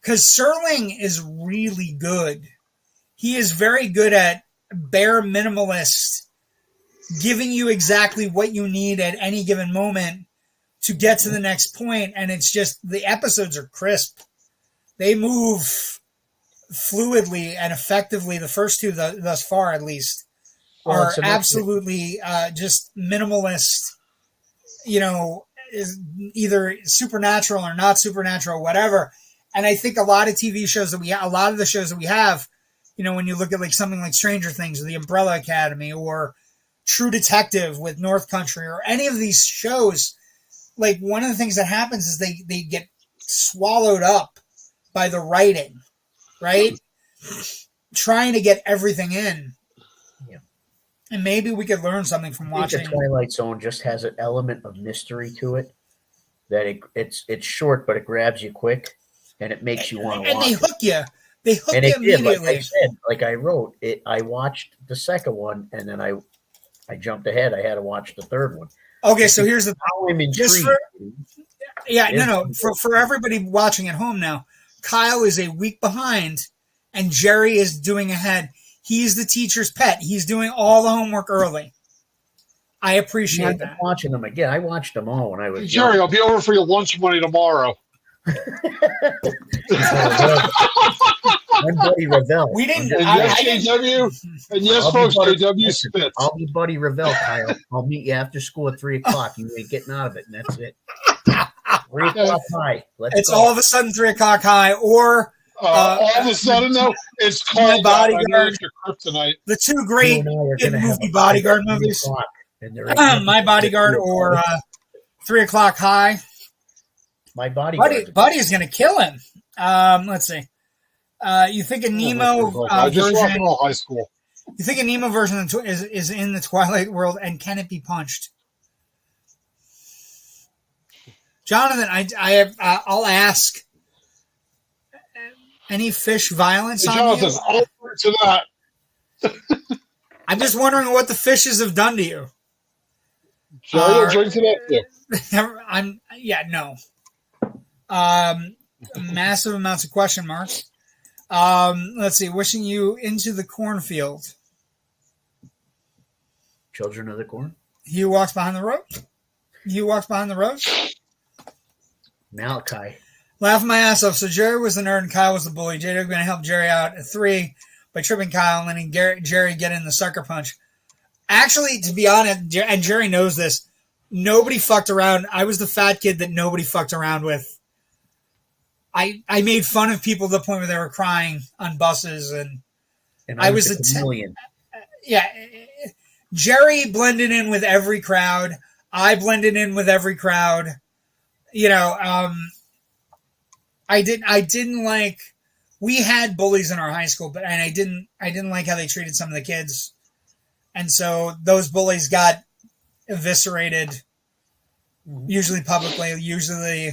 because Serling is really good. He is very good at bare minimalist, giving you exactly what you need at any given moment to get to the next point. And it's just, the episodes are crisp. They move fluidly and effectively. The first two thus far, at least, are absolutely just minimalist, you know, is either supernatural or not supernatural, whatever. And I think a lot of TV shows that a lot of the shows that we have, you know, when you look at like something like Stranger Things or The Umbrella Academy or True Detective with North Country or any of these shows, like one of the things that happens is they get swallowed up by the writing, right? Trying to get everything in. Yeah. And maybe we could learn something from watching. The Twilight Zone just has an element of mystery to it that it's short, but it grabs you quick and it makes you want to watch. And they hook you. They hook and you it immediately. Did, like I said, like I wrote it. I watched the second one and then I jumped ahead. I had to watch the third one. Okay, so here's the how I'm intrigued. For everybody watching at home now, Kyle is a week behind, and Jerry is doing ahead. He's the teacher's pet. He's doing all the homework early. I appreciate that. Watching them again. I watched them all when I was Jerry, I'll be over for your lunch money tomorrow. I'm Buddy Revell. We didn't. And yes, JW. And yes, folks, JW spits. I'll be Buddy Revell, Kyle. I'll meet you after school at 3:00. You ain't getting out of it, and that's it. 3:00 high. It's all of a sudden 3:00 high, or all of a sudden though, it's called Bodyguard. Kryptonite. The two great movie Bodyguard movies. My Bodyguard or 3:00 High. My Bodyguard. Buddy is going to kill him. Let's see. You think a Nemo I just version? walked all high school. You think a Nemo version is in the Twilight world, and can it be punched? Jonathan, I'll ask. Any fish violence on Jonathan, you? over to that. I'm just wondering what the fishes have done to you. Jerry, drink to that too. No. Massive amounts of question marks. Let's see. Wishing you into the cornfield. Children of the Corn. He who walks behind the road. He who walks behind the road. Malachi. Laughing my ass off. So Jerry was the nerd and Kyle was the bully. JW going to help Jerry out at 3 by tripping Kyle and letting Jerry get in the sucker punch. Actually, to be honest, and Jerry knows this, nobody fucked around. I was the fat kid that nobody fucked around with. I made fun of people to the point where they were crying on buses, and I was a chameleon. Yeah, Jerry blended in with every crowd. I blended in with every crowd. You know, I didn't like. We had bullies in our high school, and I didn't like how they treated some of the kids, and so those bullies got eviscerated, usually publicly, usually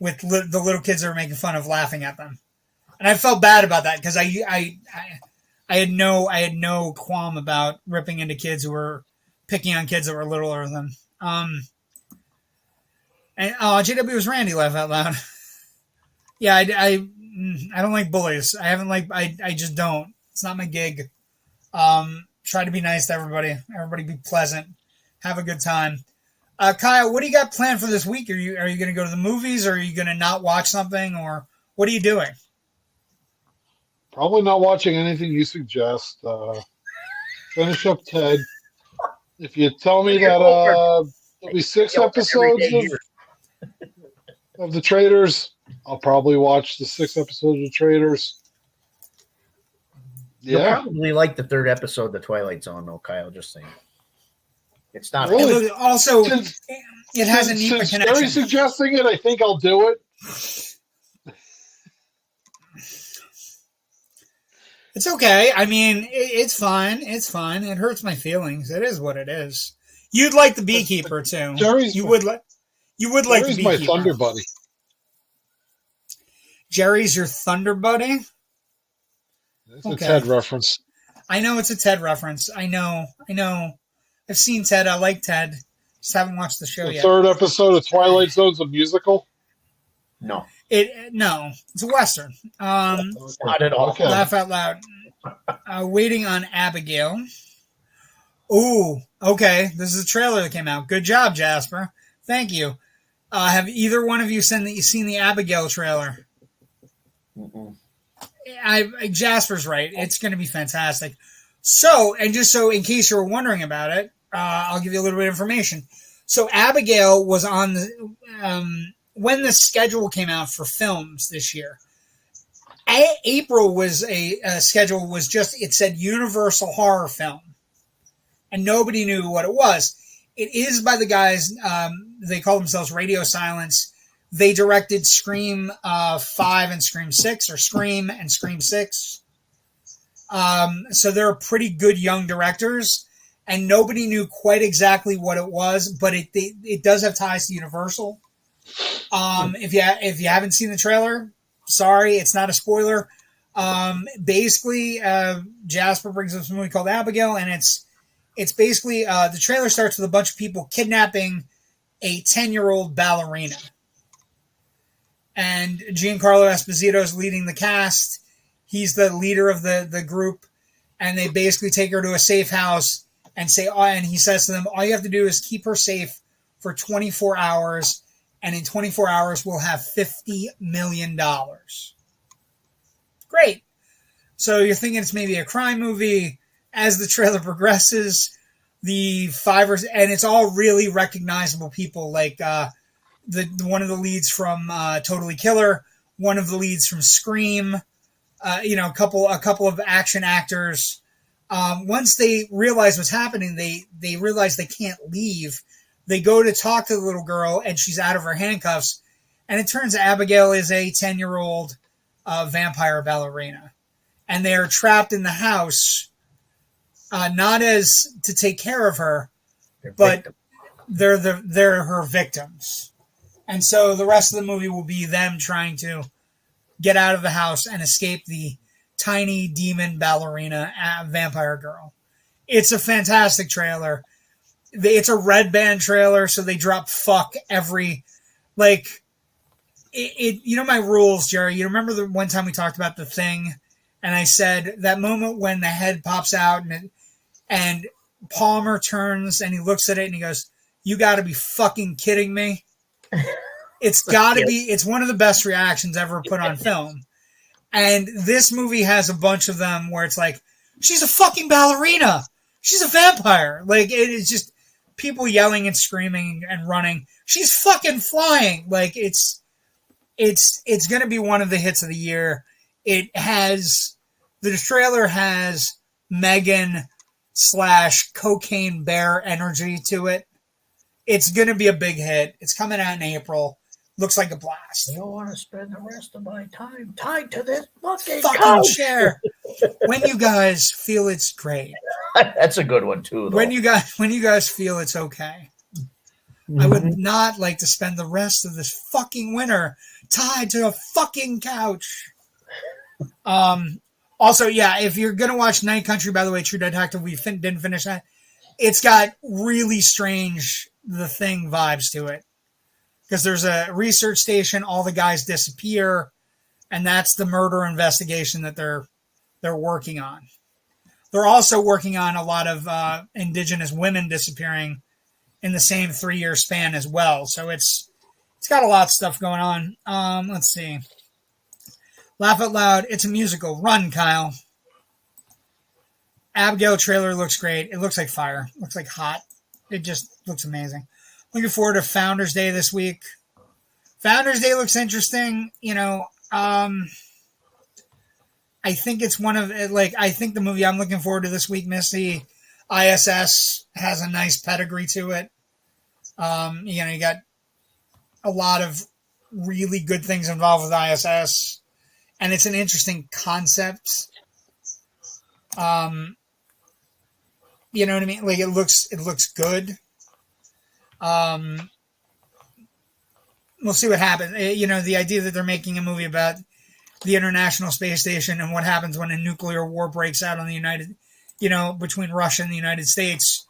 with the little kids that were making fun of laughing at them, and I felt bad about that because I had no qualm about ripping into kids who were picking on kids that were littler than them. And JW was Randy, laugh out loud. Yeah, I don't like bullies. I just don't. It's not my gig. Try to be nice to everybody. Everybody be pleasant. Have a good time. Kyle, what do you got planned for this week? Are you going to go to the movies, or are you going to not watch something, or what are you doing? Probably not watching anything you suggest. Finish up Ted. If you tell me that there'll be 6 episodes of The Traitors, I'll probably watch the 6 episodes of Traitors. You'll probably like the 3rd episode of The Twilight Zone, though, Kyle. Just saying. It's not really. Also, it has a neat connection. Jerry's suggesting it, I think I'll do it. It's okay. I mean, it's fine. It's fine. It hurts my feelings. It is what it is. You'd like the Beekeeper too. You would like the Beekeeper. My Thunder Buddy. Jerry's your Thunder Buddy? It's a Ted reference. I know it's a Ted reference. I know. I've seen Ted. I like Ted. Just haven't watched the show yet. The 3rd episode of Twilight Zone's a musical? No. No. It's a Western. Not at all. Okay. Laugh out loud. Waiting on Abigail. Ooh, okay. This is a trailer that came out. Good job, Jasper. Thank you. Have either one of you seen the Abigail trailer? Mm-mm. Jasper's right. It's going to be fantastic. So, and just so in case you were wondering about it, I'll give you a little bit of information. So Abigail was on the when the schedule came out for films this year. April was a schedule was just, it said Universal Horror Film, and nobody knew what it was. It is by the guys, they call themselves Radio Silence. They directed Scream 5 and Scream 6, or Scream and Scream 6. So they're pretty good young directors, and nobody knew quite exactly what it was, but it does have ties to Universal. If you haven't seen the trailer, sorry, it's not a spoiler. Basically, Jasper brings up this movie called Abigail, and it's basically the trailer starts with a bunch of people kidnapping a 10-year-old ballerina, and Giancarlo Esposito is leading the cast. He's the leader of the group, and they basically take her to a safe house and and he says to them, all you have to do is keep her safe for 24 hours, and in 24 hours we'll have $50 million. Great. So you're thinking it's maybe a crime movie. As the trailer progresses, and it's all really recognizable people, like one of the leads from Totally Killer, one of the leads from Scream, a couple of action actors. Once they realize what's happening, they realize they can't leave. They go to talk to the little girl, and she's out of her handcuffs. And it turns out Abigail is a 10-year-old vampire ballerina. And they're trapped in the house not as to take care of her, They're but victims. they're her victims. And so the rest of the movie will be them trying to get out of the house and escape the tiny demon ballerina vampire girl. It's a fantastic trailer. It's a red band trailer, so they drop fuck every, like, you know my rules, Jerry. You remember the one time we talked about The Thing, and I said that moment when the head pops out and Palmer turns and he looks at it and he goes, "You got to be fucking kidding me." It's got to be. It's one of the best reactions ever put on film. And this movie has a bunch of them where it's like, she's a fucking ballerina. She's a vampire. Like, it is just people yelling and screaming and running. She's fucking flying. Like, it's going to be one of the hits of the year. The trailer has Megan / Cocaine Bear energy to it. It's going to be a big hit. It's coming out in April. Looks like a blast. I don't want to spend the rest of my time tied to this fucking chair. When you guys feel it's great. That's a good one too, though. When you guys feel it's okay. Mm-hmm. I would not like to spend the rest of this fucking winter tied to a fucking couch. Also, yeah, if you're gonna watch Night Country, by the way, True Detective, we didn't finish that. It's got really strange The Thing vibes to it. Because there's a research station, all the guys disappear, and that's the murder investigation that they're working on. They're also working on a lot of indigenous women disappearing in the same 3-year span as well. So it's got a lot of stuff going on. Let's see. Laugh Out Loud. It's a musical. Run, Kyle. Abigail trailer looks great. It looks like fire. It looks like hot. It just looks amazing. Looking forward to Founders Day this week. Founders Day looks interesting. You know, I think it's I think the movie I'm looking forward to this week, Missy, ISS, has a nice pedigree to it. You got a lot of really good things involved with ISS, and it's an interesting concept. You know what I mean? Like, it looks good. We'll see what happens. You know, the idea that they're making a movie about the International Space Station and what happens when a nuclear war breaks out on between Russia and the United States.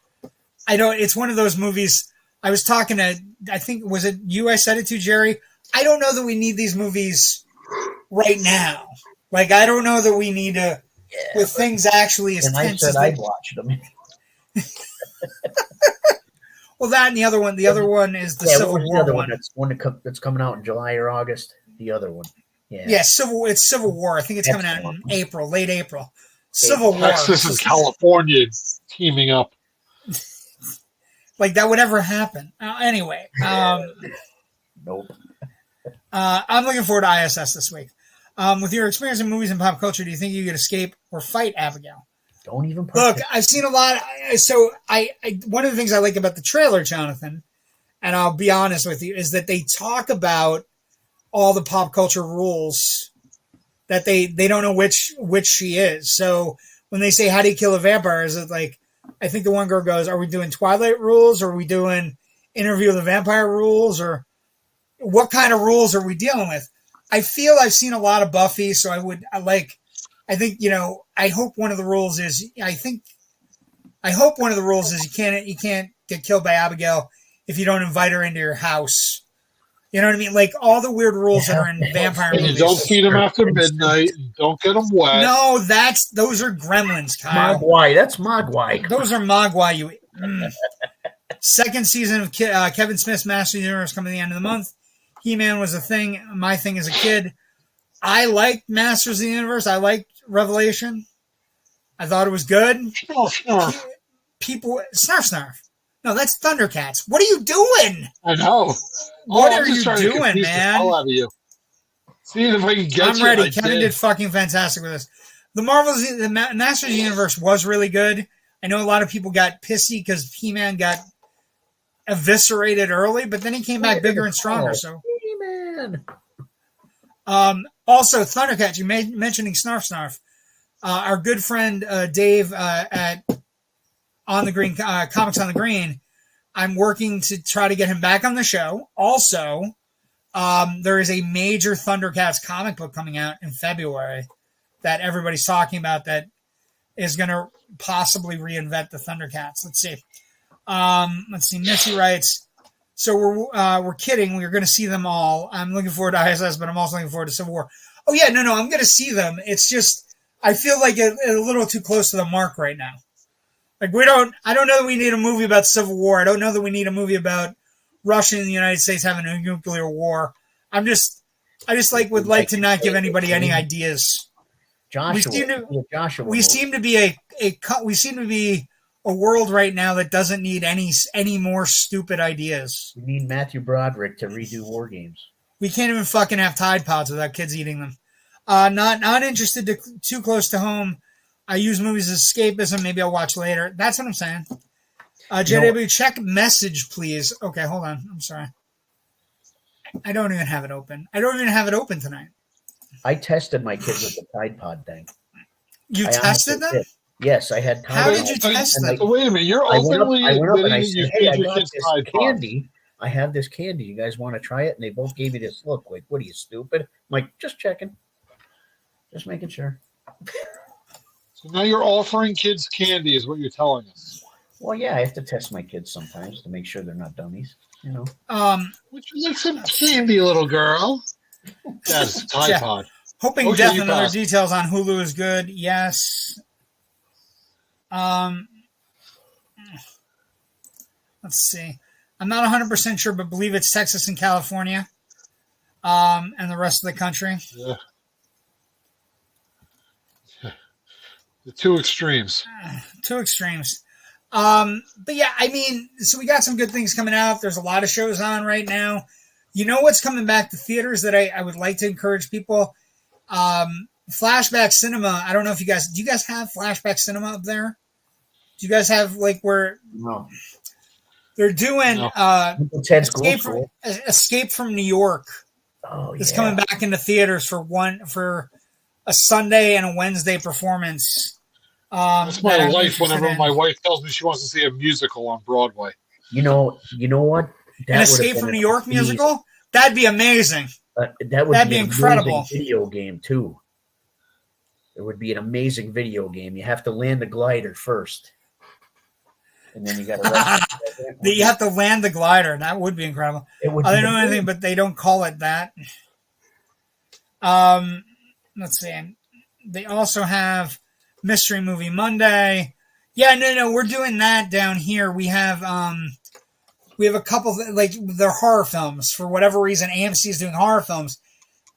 It's one of those movies. I was talking to, I think, was it you I said it to, Jerry? I don't know that we need these movies right now. Like, I don't know that we need to, with things actually as tense as I'd watch them. Well, that and the other one. The other one is the Civil War one. That's coming out in July or August. The other one. Yeah. Yeah, it's Civil War. I think it's coming out in April, late April. Civil War. Texas and California teaming up. Like that would ever happen. Anyway. Nope. I'm looking forward to ISS this week. With your experience in movies and pop culture, do you think you could escape or fight Abigail? Don't even look. I've seen a lot. So one of the things I like about the trailer, Jonathan, and I'll be honest with you, is that they talk about all the pop culture rules that they don't know which she is. So when they say, "How do you kill a vampire?" Is it like, I think the one girl goes, "Are we doing Twilight rules? Or are we doing Interview with the Vampire rules? Or what kind of rules are we dealing with?" I feel I've seen a lot of Buffy, so I think, I hope one of the rules is you can't get killed by Abigail if you don't invite her into your house. You know what I mean? Like all the weird rules that are in vampire movies. You don't feed them after midnight. Don't get them wet. No, those are gremlins, Kyle. Mogwai. That's Mogwai. Those are Mogwai. Second season of Kevin Smith's Masters of the Universe coming at the end of the month. He-Man was a thing. My thing as a kid. I liked Masters of the Universe. I liked Revelation. I thought it was good. People, Snarf. No, that's Thundercats. What are you doing? I know. What are you doing, man? Hell out of you. See if I can get I'm ready. Kevin did fucking fantastic with this. The Masters of the Universe was really good. I know a lot of people got pissy because He-Man got eviscerated early, but then he came back bigger and stronger. So, He-Man. Also, Thundercats, you mentioning Snarf. Our good friend Dave at on the Green, Comics on the Green. I'm working to try to get him back on the show. Also, there is a major Thundercats comic book coming out in February that everybody's talking about that is going to possibly reinvent the Thundercats. Let's see. Missy writes, so we're kidding. We're going to see them all. I'm looking forward to ISS, but I'm also looking forward to Civil War. Oh yeah, no, I'm going to see them. It's just, I feel like a little too close to the mark right now. Like I don't know that we need a movie about Civil War. I don't know that we need a movie about Russia and the United States having a nuclear war. I just would like to not give anybody any ideas. We seem to be a world right now that doesn't need any more stupid ideas. We need Matthew Broderick to redo War Games. We can't even fucking have Tide Pods without kids eating them. Not interested too close to home. I use movies as escapism. Maybe I'll watch later. That's what I'm saying. JW, check message, please. Okay, hold on. I'm sorry. I don't even have it open. I don't even have it open tonight. I tested my kids with the Tide Pod thing. You tested them? Did. Yes, I had Tide How did you test them? Wait a minute. You're openly admitting that you you hey, feed your kids Tide Pod. candy. I have this candy. You guys want to try it? And they both gave me this look like, what are you, stupid? I'm like, just checking. Just making sure. So now you're offering kids candy is what you're telling us. Well, yeah, I have to test my kids sometimes to make sure they're not dummies. You know. Would you like some candy, little girl? That's Tide Pod. Hoping Okay, Death and Other Details on Hulu is good. Yes. Let's see. I'm not 100% sure, but believe it's Texas and California, and the rest of the country. Yeah. The two extremes. Two extremes. But yeah, I mean, so we got some good things coming out. There's a lot of shows on right now. You know what's coming back to theaters that I would like to encourage people? Flashback Cinema. I don't know if do you guys have Flashback Cinema up there? Do you guys have where No. They're doing Escape from New York. Oh, It's coming back into theaters for a Sunday and a Wednesday performance. That's my life whenever my wife tells me she wants to see a musical on Broadway. You know what? An Escape from New York musical? That'd be amazing. That'd be incredible. Video game too. It would be an amazing video game. You have to land the glider first, and then you got to. You have to land the glider. That would be incredible. I don't know anything, but they don't call it that. Let's see. They also have Mystery Movie Monday. Yeah, no, we're doing that down here. We have a couple they're horror films. For whatever reason, AMC is doing horror films,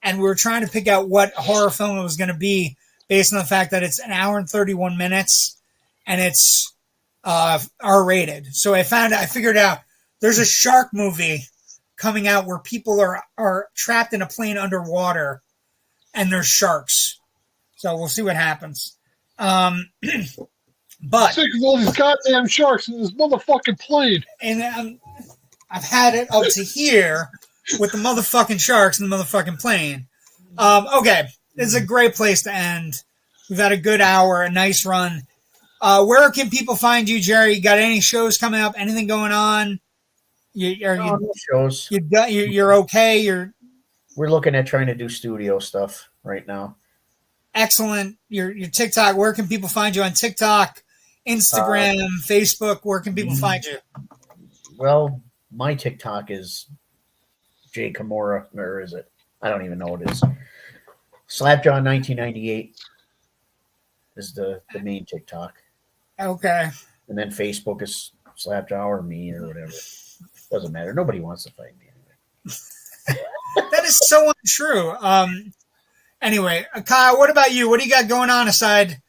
and we were trying to pick out what horror film it was going to be based on the fact that it's an hour and 31 minutes, and it's R-rated. So I figured out there's a shark movie coming out where people are trapped in a plane underwater, and there's sharks. So we'll see what happens. But sick of all these goddamn sharks in this motherfucking plane. And I've had it up to here with the motherfucking sharks and the motherfucking plane. Okay, this is a great place to end. We've had a good hour, a nice run. Where can people find you, Jerry? You got any shows coming up? Anything going on? No shows. You're okay. We're looking at trying to do studio stuff right now. Excellent. Your TikTok. Where can people find you on TikTok, Instagram, Facebook? Where can people find you? Well, my TikTok is J Kamora, or is it? I don't even know what it is. SLAPJAW 1998 is the main TikTok. Okay. And then Facebook is SLAPJAW or me or whatever. Doesn't matter. Nobody wants to find me anyway. That is so untrue. Anyway, Kyle, what about you? What do you got going on aside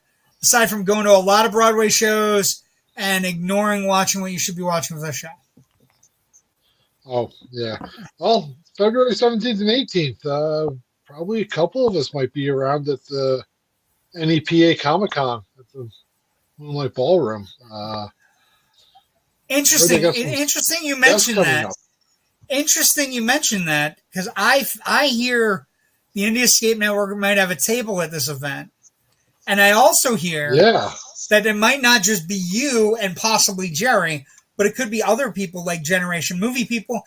from going to a lot of Broadway shows and ignoring watching what you should be watching for this show? Oh, yeah. Well, February 17th and 18th, probably a couple of us might be around at the NEPA Comic-Con at the Moonlight Ballroom. Interesting you mentioned that. Interesting you mentioned that, because I hear the Indie Escape Network might have a table at this event. And I also hear Yeah. that it might not just be you and possibly Jerry, but it could be other people like Generation Movie people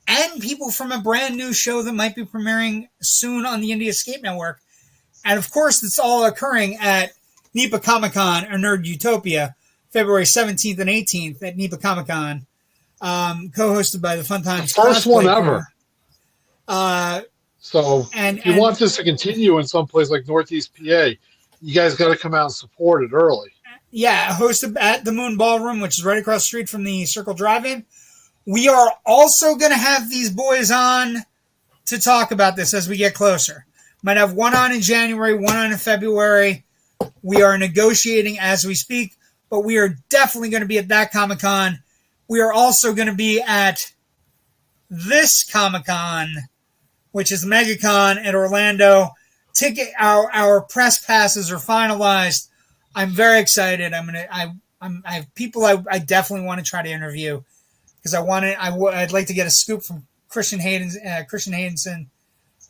and people from a brand new show that might be premiering soon on the Indie Escape Network. And of course, it's all occurring at NEPA Comic-Con or Nerd Utopia, February 17th and 18th at NEPA Comic-Con, co-hosted by the Fun Times First one ever. So if you want this to continue in some place like Northeast PA, you guys got to come out and support it early. Yeah, hosted at the Moon Ballroom, which is right across the street from the Circle Drive-In. We are also going to have these boys on to talk about this as we get closer. Might have one on in January, one on in February. We are negotiating as we speak, but we are definitely going to be at that Comic-Con. We are also going to be at this Comic-Con, which is MegaCon at Orlando. Our press passes are finalized. I'm very excited. I have people I definitely want to try to interview because I'd like to get a scoop from Christian Haydenson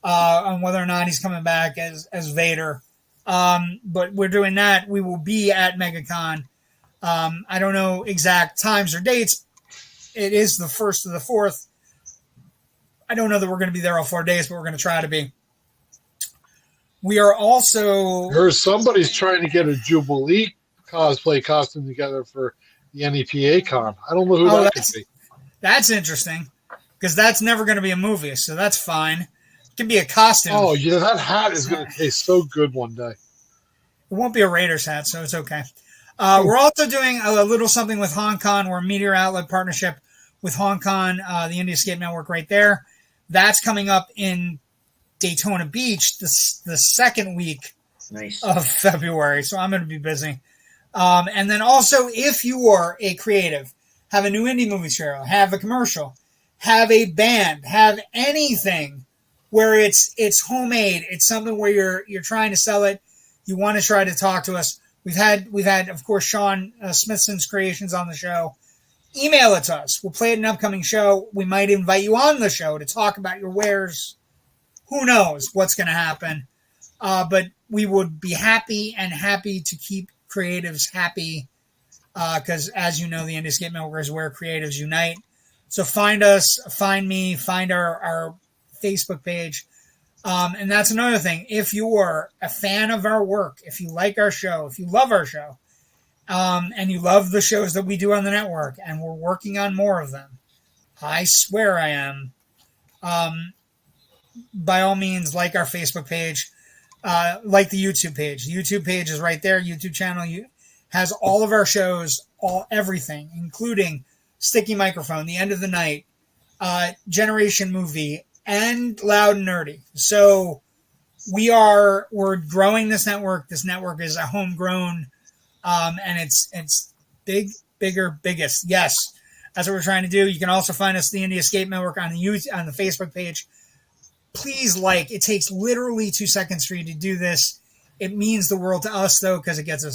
on whether or not he's coming back as Vader. But we're doing that. We will be at MegaCon. I don't know exact times or dates. It is the 1st to the 4th. I don't know that we're going to be there all 4 days, but we're going to try to be. We are also... There's somebody's trying to get a Jubilee cosplay costume together for the NEPA con. I don't know who that could be. That's interesting, because that's never going to be a movie, so that's fine. It can be a costume. Oh, yeah, that hat is going to taste so good one day. It won't be a Raiders hat, so it's okay. We're also doing a little something with Hong Kong. We're a media outlet partnership with Hong Kong, the Indie Escape Network right there. That's coming up in Daytona Beach the second week of February, so I'm going to be busy. And then also, if you are a creative, have a new indie movie serial, have a commercial, have a band, have anything where it's homemade, it's something where you're trying to sell it, you want to try to talk to us. We've had of course Sean Smithson's Creations on the show. Email it to us. We'll play it in an upcoming show. We might invite you on the show to talk about your wares. Who knows what's going to happen? But we would be happy to keep creatives happy because, as you know, the Indie Escape Network is where creatives unite. So find us, find me, find our Facebook page. And that's another thing. If you're a fan of our work, if you like our show, if you love our show, and you love the shows that we do on the network, and we're working on more of them, I swear I am, by all means, like our Facebook page, like the YouTube page. The YouTube page is right there. YouTube channel has all of our shows, everything, including Sticky Microphone, The End of the Night, Generation Movie, and Loud and Nerdy. So we're growing this network. This network is a homegrown, and it's bigger, biggest. Yes, that's what we're trying to do. You can also find us, the Indie Escape Network, on the Facebook page. Please it takes literally 2 seconds for you to do this. It means the world to us, though, because it gets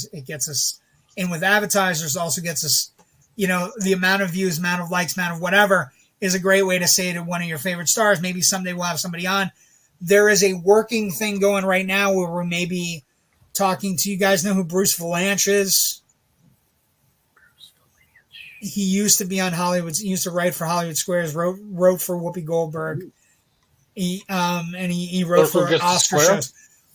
us in with advertisers. Also gets us, the amount of views, amount of likes, amount of whatever is a great way to say to one of your favorite stars. Maybe someday we'll have somebody on. There is a working thing going right now where we're maybe talking to, you guys know who Bruce Valanche is? He used to be on Hollywood. He used to write for Hollywood Squares. Wrote for Whoopi Goldberg. He wrote for Oscar shows.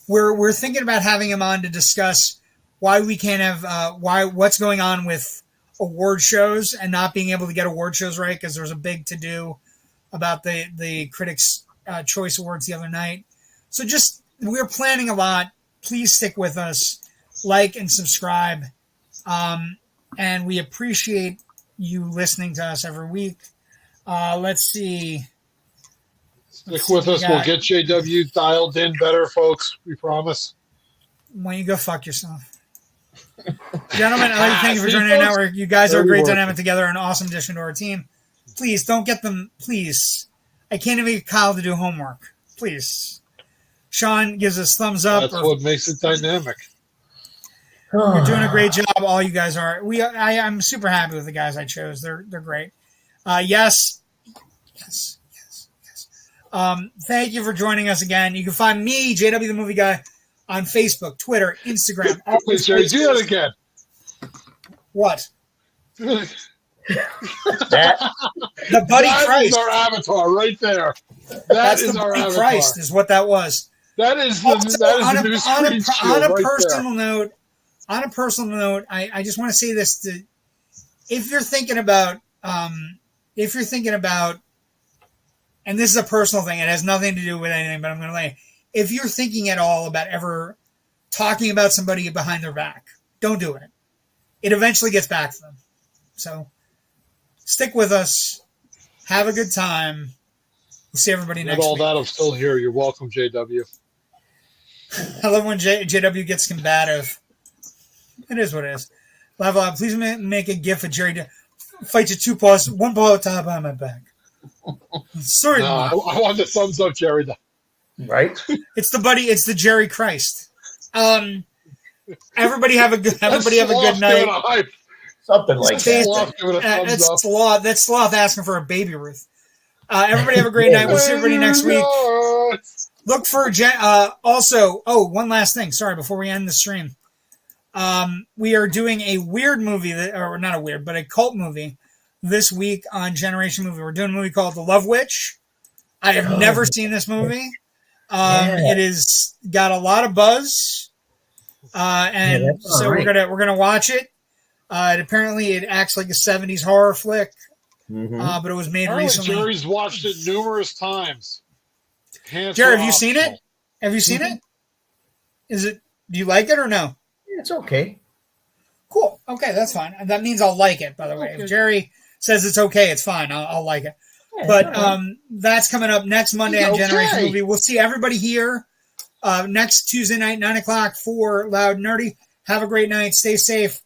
We're thinking about having him on to discuss why we can't have what's going on with award shows and not being able to get award shows right, because there's a big to do about the Critics' Choice Awards the other night. So we're planning a lot. Please stick with us, like and subscribe, and we appreciate you listening to us every week. Let's see. Stick with us. We'll get JW dialed in better, folks. We promise. Why don't you go fuck yourself? Gentlemen, I'd like to thank you for joining our network. You guys are a great dynamic together, an awesome addition to our team. Please, don't get them. Please. I can't even get Kyle to do homework. Please. Sean gives us thumbs up. That's what makes it dynamic. You're doing a great job. All you guys are. I'm super happy with the guys I chose. They're great. Yes. Thank you for joining us again. You can find me, JW the Movie Guy, on Facebook, Twitter, Instagram. all Hey, these Jerry, do that places. again. What? That The Buddy That is Christ. our avatar right there. That's Is the our Buddy avatar. Christ is what that was. That is the, Also, that is on the a, new on a, screen on a shield right personal there. note, I just want to say this: if you're thinking about, and this is a personal thing, it has nothing to do with anything, but I'm going to lay. If you're thinking at all about ever talking about somebody behind their back, don't do it. It eventually gets back to them. So stick with us. Have a good time. We'll see everybody With next all week. that, I'm still here. You're welcome, JW. I love when JW gets combative. It is what it is. Level up. Please make a gif of Jerry fights you 2 paws, 1 paw top on my back. Sorry, No, I want the thumbs up, Jerry. right? it's the Jerry Christ. Everybody have a good night. Something like that. Sloth giving a thumbs up. That's Sloth asking for a baby Ruth. Everybody have a great night. We'll see everybody next week. Look for also. Oh, one last thing. Sorry, before we end the stream, we are doing a weird movie or not a weird, but a cult movie this week on Generation Movie. We're doing a movie called The Love Witch. I have never seen this movie. It is got a lot of buzz, and so right. we're gonna watch it. Apparently, it acts like a '70s horror flick, but it was made recently. Jerry's watched it numerous times. Jerry, have you seen it? Have you seen it? Is it? Do you like it or no? It's okay. Cool. Okay, that's fine. That means I'll like it. By the way, if Jerry says it's okay, it's fine. I'll like it. Yeah, But that's coming up next Monday on Generation Okay. Movie. We'll see everybody here next Tuesday night, 9 o'clock for Loud Nerdy. Have a great night. Stay safe.